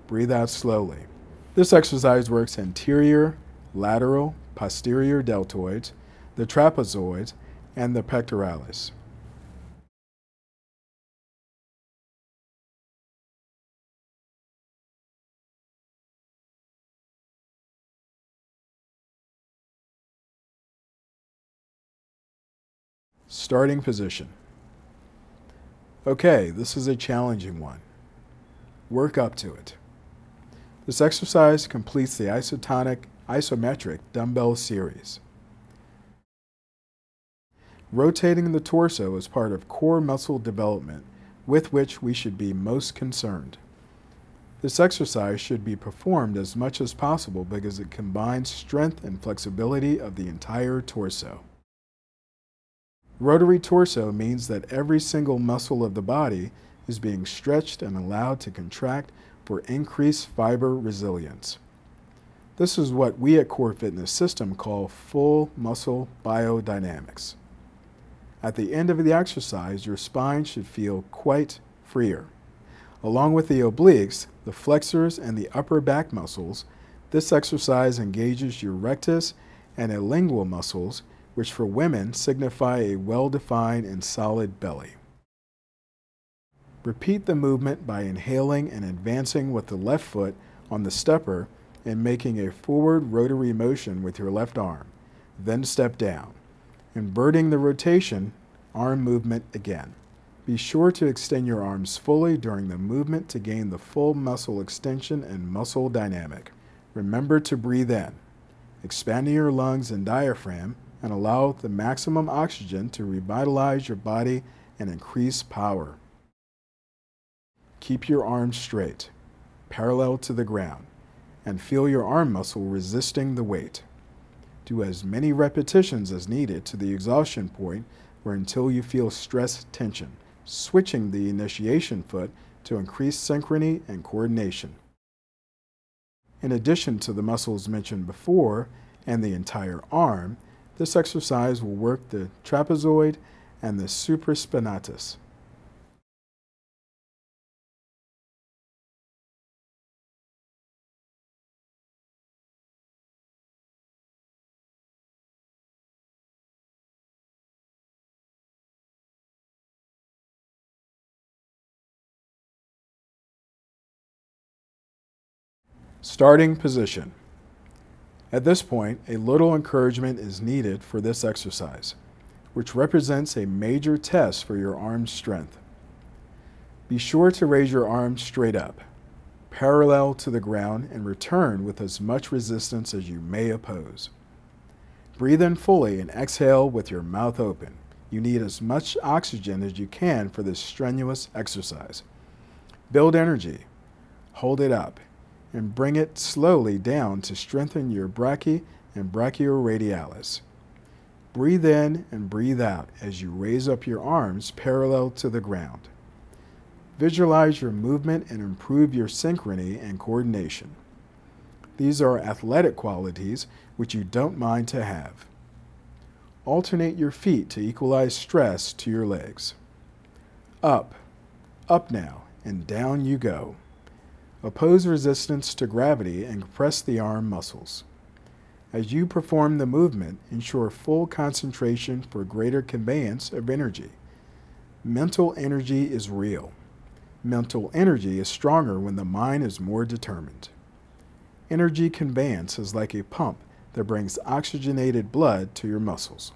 breathe out slowly. This exercise works anterior, lateral, posterior deltoids, the trapezoids, and the pectoralis. Starting position. Okay, this is a challenging one. Work up to it. This exercise completes the ISOTONIC-ISOMETRIC dumbbell series. Rotating the torso is part of core muscle development with which we should be most concerned. This exercise should be performed as much as possible because it combines strength and flexibility of the entire torso. Rotary torso means that every single muscle of the body is being stretched and allowed to contract for increased fiber resilience. This is what we at Core Fitness System call full muscle biodynamics. At the end of the exercise, your spine should feel quite freer. Along with the obliques, the flexors, and the upper back muscles, this exercise engages your rectus and lingual muscles, which for women signify a well-defined and solid belly. Repeat the movement by inhaling and advancing with the left foot on the stepper and making a forward rotary motion with your left arm. Then step down. Inverting the rotation, arm movement again. Be sure to extend your arms fully during the movement to gain the full muscle extension and muscle dynamic. Remember to breathe in, expanding your lungs and diaphragm, and allow the maximum oxygen to revitalize your body and increase power. Keep your arms straight, parallel to the ground, and feel your arm muscle resisting the weight. Do as many repetitions as needed to the exhaustion point or until you feel stress tension, switching the initiation foot to increase synchrony and coordination. In addition to the muscles mentioned before and the entire arm, this exercise will work the trapezoid and the supraspinatus. Starting position. At this point, a little encouragement is needed for this exercise, which represents a major test for your arm strength. Be sure to raise your arms straight up, parallel to the ground, and return with as much resistance as you may oppose. Breathe in fully and exhale with your mouth open. You need as much oxygen as you can for this strenuous exercise. Build energy, hold it up, and bring it slowly down to strengthen your brachii and brachioradialis. Breathe in and breathe out as you raise up your arms parallel to the ground. Visualize your movement and improve your synchrony and coordination. These are athletic qualities which you don't mind to have. Alternate your feet to equalize stress to your legs. Up, up now, and down you go. Oppose resistance to gravity and compress the arm muscles. As you perform the movement, ensure full concentration for greater conveyance of energy. Mental energy is real. Mental energy is stronger when the mind is more determined. Energy conveyance is like a pump that brings oxygenated blood to your muscles.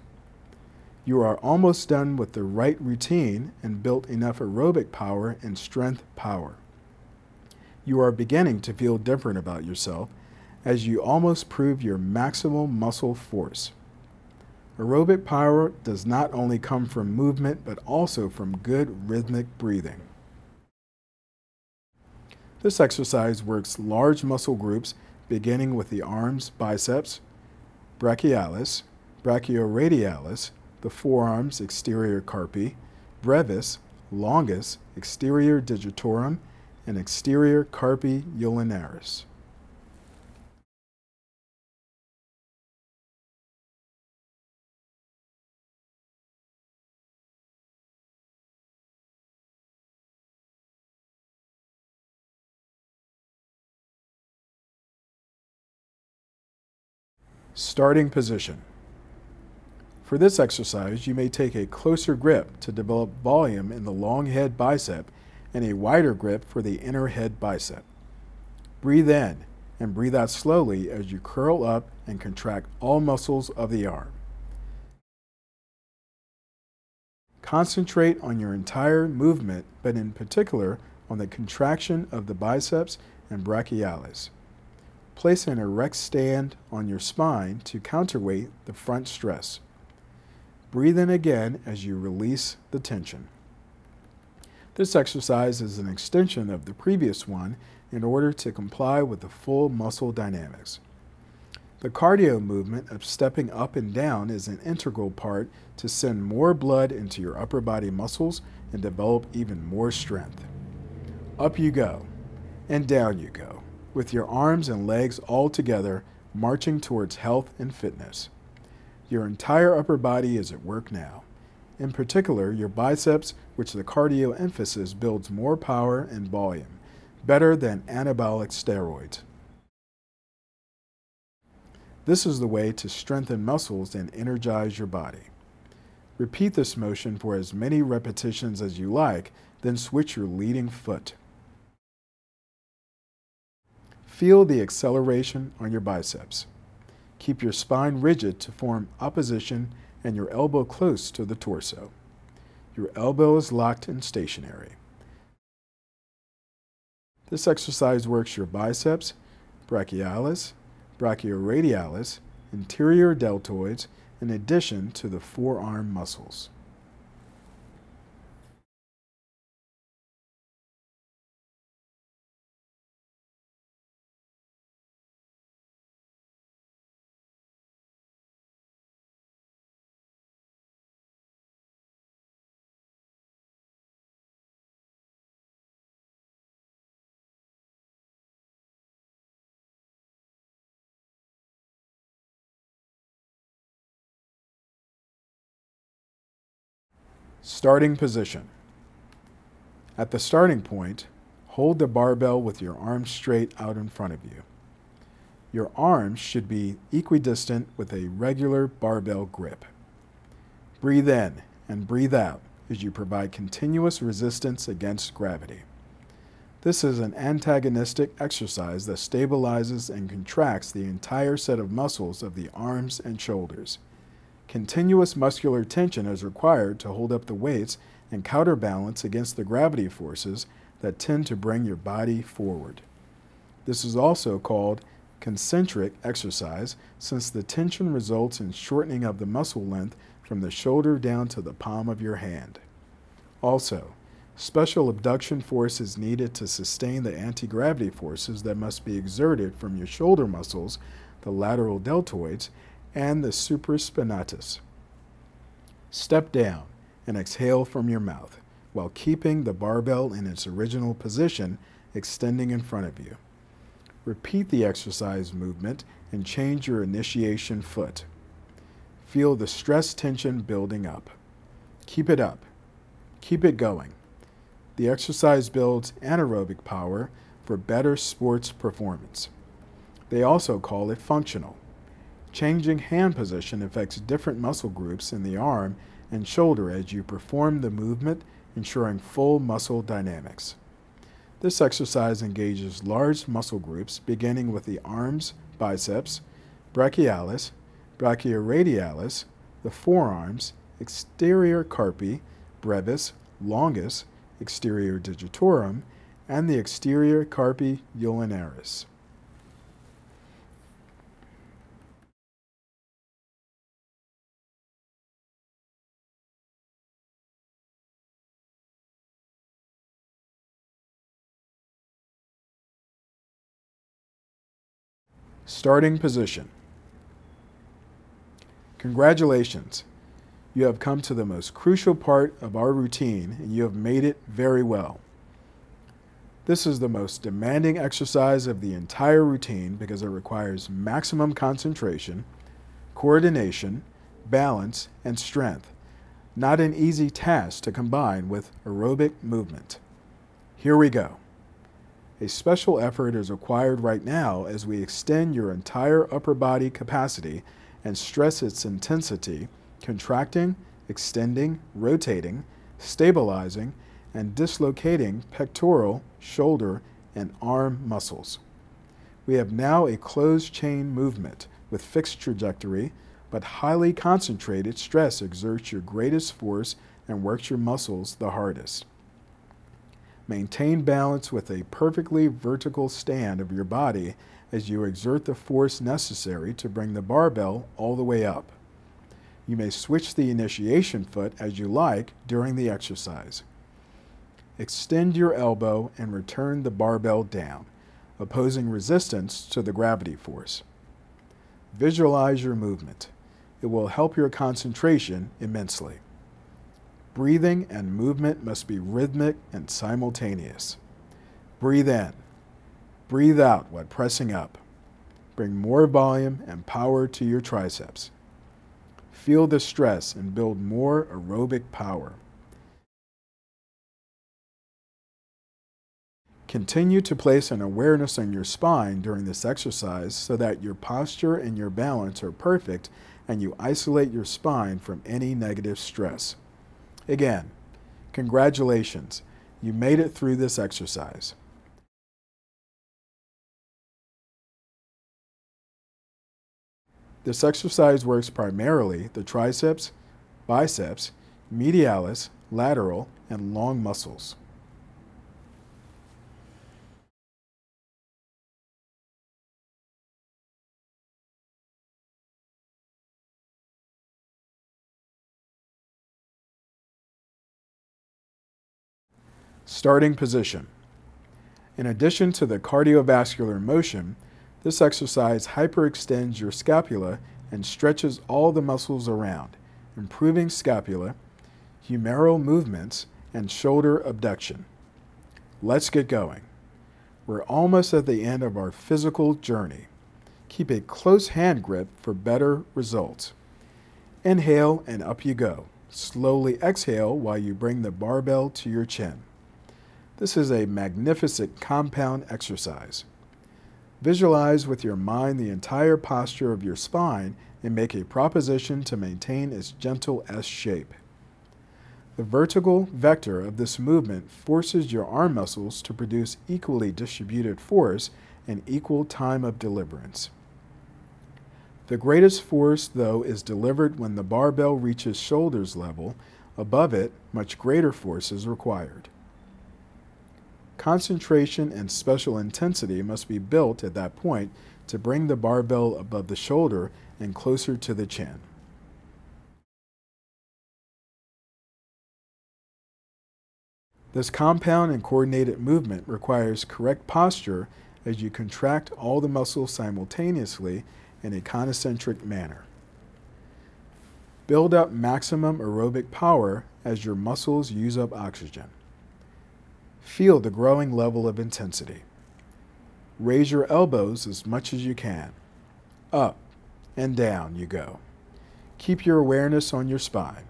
You are almost done with the right routine and built enough aerobic power and strength power. You are beginning to feel different about yourself as you almost prove your maximal muscle force. Aerobic power does not only come from movement but also from good rhythmic breathing. This exercise works large muscle groups beginning with the arms, biceps, brachialis, brachioradialis, the forearms, exterior carpi, brevis, longus, exterior digitorum, and exterior carpi ulnaris. Starting position. For this exercise, you may take a closer grip to develop volume in the long head bicep and a wider grip for the inner head bicep. Breathe in and breathe out slowly as you curl up and contract all muscles of the arm. Concentrate on your entire movement, but in particular on the contraction of the biceps and brachialis. Place an erect stand on your spine to counterweight the front stress. Breathe in again as you release the tension. This exercise is an extension of the previous one in order to comply with the full muscle dynamics. The cardio movement of stepping up and down is an integral part to send more blood into your upper body muscles and develop even more strength. Up you go, and down you go, with your arms and legs all together, marching towards health and fitness. Your entire upper body is at work now. In particular, your biceps, which the cardio emphasis builds more power and volume, better than anabolic steroids. This is the way to strengthen muscles and energize your body. Repeat this motion for as many repetitions as you like, then switch your leading foot. Feel the acceleration on your biceps. Keep your spine rigid to form opposition and your elbow close to the torso. Your elbow is locked and stationary. This exercise works your biceps, brachialis, brachioradialis, anterior deltoids, in addition to the forearm muscles. Starting position. At the starting point, hold the barbell with your arms straight out in front of you. Your arms should be equidistant with a regular barbell grip. Breathe in and breathe out as you provide continuous resistance against gravity. This is an antagonistic exercise that stabilizes and contracts the entire set of muscles of the arms and shoulders. Continuous muscular tension is required to hold up the weights and counterbalance against the gravity forces that tend to bring your body forward. This is also called concentric exercise, since the tension results in shortening of the muscle length from the shoulder down to the palm of your hand. Also, special abduction force is needed to sustain the anti-gravity forces that must be exerted from your shoulder muscles, the lateral deltoids, and the supraspinatus. Step down and exhale from your mouth while keeping the barbell in its original position, extending in front of you. Repeat the exercise movement and change your initiation foot. Feel the stress tension building up. Keep it up. Keep it going. The exercise builds anaerobic power for better sports performance. They also call it functional. Changing hand position affects different muscle groups in the arm and shoulder as you perform the movement, ensuring full muscle dynamics. This exercise engages large muscle groups beginning with the arms, biceps, brachialis, brachioradialis, the forearms, exterior carpi, brevis, longus, exterior digitorum, and the exterior carpi ulnaris. Starting position. Congratulations! You have come to the most crucial part of our routine and you have made it very well. This is the most demanding exercise of the entire routine because it requires maximum concentration, coordination, balance, and strength. Not an easy task to combine with aerobic movement. Here we go. A special effort is required right now as we extend your entire upper body capacity and stress its intensity, contracting, extending, rotating, stabilizing, and dislocating pectoral, shoulder, and arm muscles. We have now a closed chain movement with fixed trajectory, but highly concentrated stress exerts your greatest force and works your muscles the hardest. Maintain balance with a perfectly vertical stand of your body as you exert the force necessary to bring the barbell all the way up. You may switch the initiation foot as you like during the exercise. Extend your elbow and return the barbell down, opposing resistance to the gravity force. Visualize your movement. It will help your concentration immensely. Breathing and movement must be rhythmic and simultaneous. Breathe in. Breathe out while pressing up. Bring more volume and power to your triceps. Feel the stress and build more aerobic power. Continue to place an awareness on your spine during this exercise so that your posture and your balance are perfect and you isolate your spine from any negative stress. Again, congratulations, you made it through this exercise. This exercise works primarily the triceps, biceps, medialis, lateral, and long muscles. Starting position. In addition to the cardiovascular motion, this exercise hyperextends your scapula and stretches all the muscles around, improving scapula, humeral movements, and shoulder abduction. Let's get going. We're almost at the end of our physical journey. Keep a close hand grip for better results. Inhale and up you go. Slowly exhale while you bring the barbell to your chin. This is a magnificent compound exercise. Visualize with your mind the entire posture of your spine and make a proposition to maintain its gentle S shape. The vertical vector of this movement forces your arm muscles to produce equally distributed force and equal time of deliverance. The greatest force, though, is delivered when the barbell reaches shoulders level. Above it, much greater force is required. Concentration and special intensity must be built at that point to bring the barbell above the shoulder and closer to the chin. This compound and coordinated movement requires correct posture as you contract all the muscles simultaneously in a concentric manner. Build up maximum aerobic power as your muscles use up oxygen. Feel the growing level of intensity. Raise your elbows as much as you can. Up and down you go. Keep your awareness on your spine.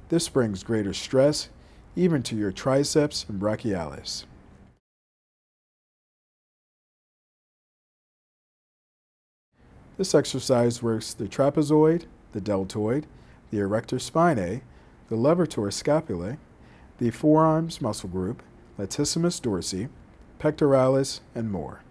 This brings greater stress even to your triceps and brachialis. This exercise works the trapezoid, the deltoid, the erector spinae, the levator scapulae, the forearms muscle group, latissimus dorsi, pectoralis, and more.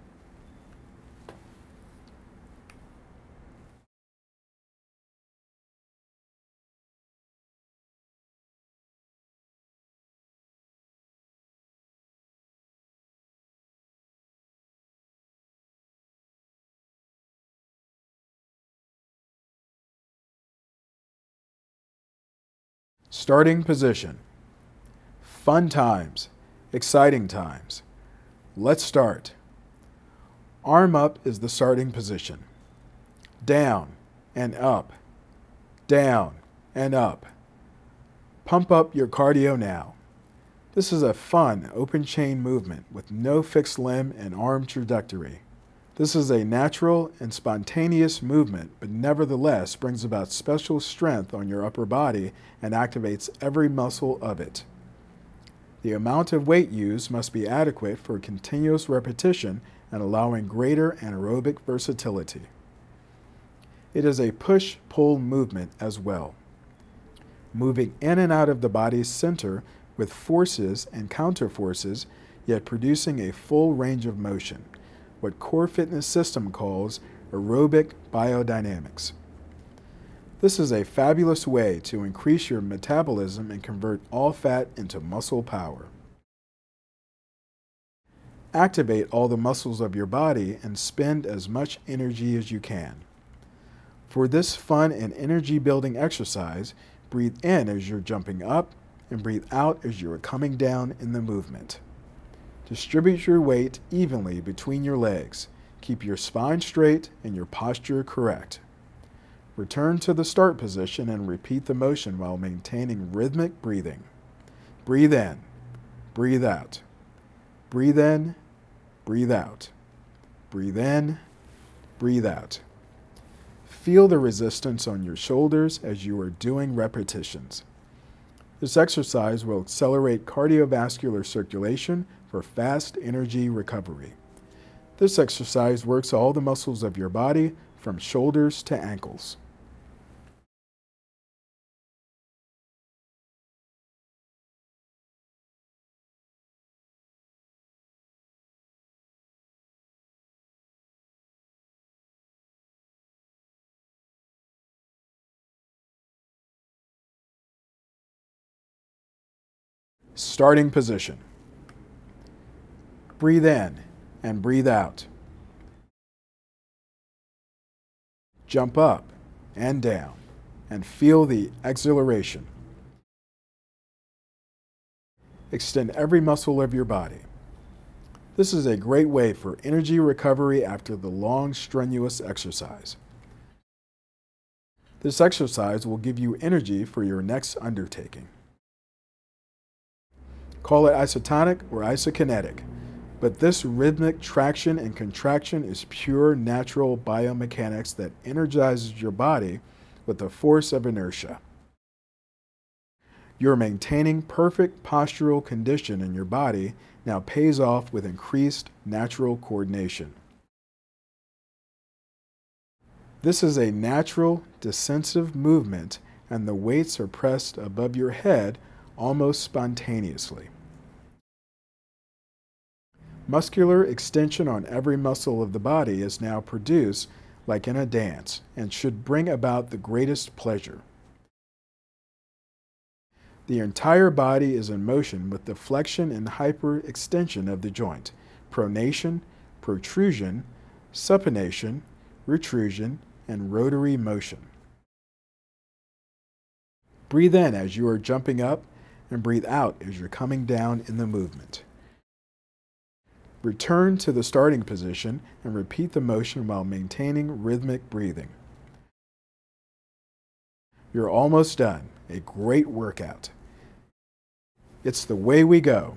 Starting position. Fun times, exciting times. Let's start. Arm up is the starting position. Down and up, down and up. Pump up your cardio now. This is a fun open chain movement with no fixed limb and arm trajectory. This is a natural and spontaneous movement, but nevertheless brings about special strength on your upper body and activates every muscle of it. The amount of weight used must be adequate for continuous repetition and allowing greater anaerobic versatility. It is a push-pull movement as well, moving in and out of the body's center with forces and counterforces, yet producing a full range of motion, what Core Fitness System calls aerobic biodynamics. This is a fabulous way to increase your metabolism and convert all fat into muscle power. Activate all the muscles of your body and spend as much energy as you can. For this fun and energy-building exercise, breathe in as you're jumping up and breathe out as you are coming down in the movement. Distribute your weight evenly between your legs. Keep your spine straight and your posture correct. Return to the start position and repeat the motion while maintaining rhythmic breathing. Breathe in, breathe out. Breathe in, breathe out. Breathe in, breathe out. Feel the resistance on your shoulders as you are doing repetitions. This exercise will accelerate cardiovascular circulation for fast energy recovery. This exercise works all the muscles of your body from shoulders to ankles. Starting position. Breathe in and breathe out. Jump up and down and feel the exhilaration. Extend every muscle of your body. This is a great way for energy recovery after the long, strenuous exercise. This exercise will give you energy for your next undertaking. Call it isotonic or isokinetic, but this rhythmic traction and contraction is pure natural biomechanics that energizes your body with the force of inertia. Your maintaining perfect postural condition in your body now pays off with increased natural coordination. This is a natural descensive movement, and the weights are pressed above your head almost spontaneously. Muscular extension on every muscle of the body is now produced like in a dance and should bring about the greatest pleasure. The entire body is in motion with the flexion and hyperextension of the joint, pronation, protrusion, supination, retrusion, and rotary motion. Breathe in as you are jumping up and breathe out as you're coming down in the movement. Return to the starting position and repeat the motion while maintaining rhythmic breathing. You're almost done. A great workout. It's the way we go.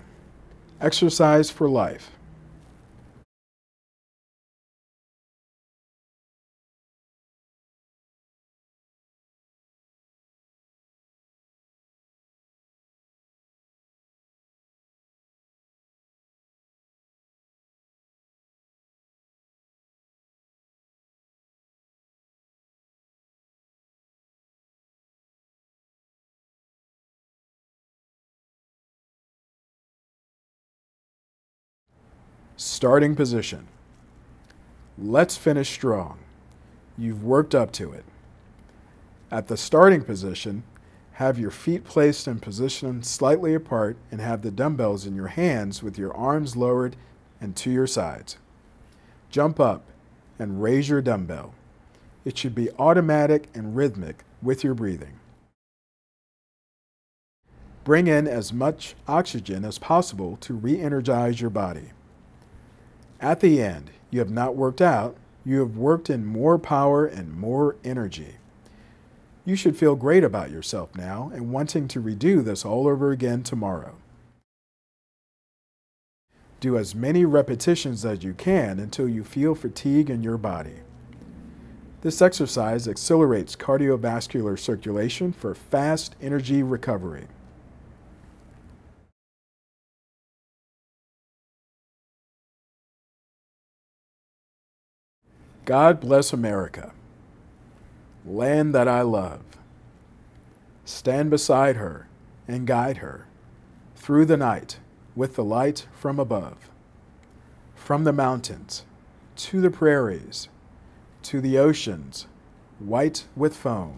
Exercise for life. Starting position. Let's finish strong. You've worked up to it. At the starting position, have your feet placed in position slightly apart and have the dumbbells in your hands with your arms lowered and to your sides. Jump up and raise your dumbbell. It should be automatic and rhythmic with your breathing. Bring in as much oxygen as possible to re-energize your body. At the end, you have not worked out, you have worked in more power and more energy. You should feel great about yourself now and wanting to redo this all over again tomorrow. Do as many repetitions as you can until you feel fatigue in your body. This exercise accelerates cardiovascular circulation for fast energy recovery. God bless America, land that I love. Stand beside her and guide her through the night with the light from above. From the mountains to the prairies to the oceans white with foam.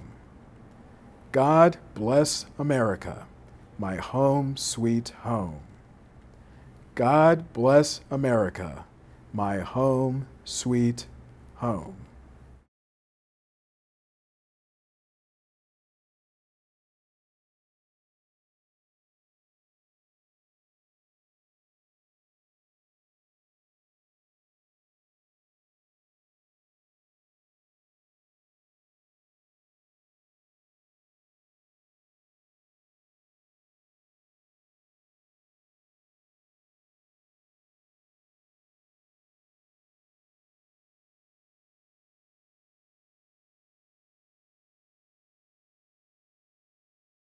God bless America, my home sweet home. God bless America, my home sweet home.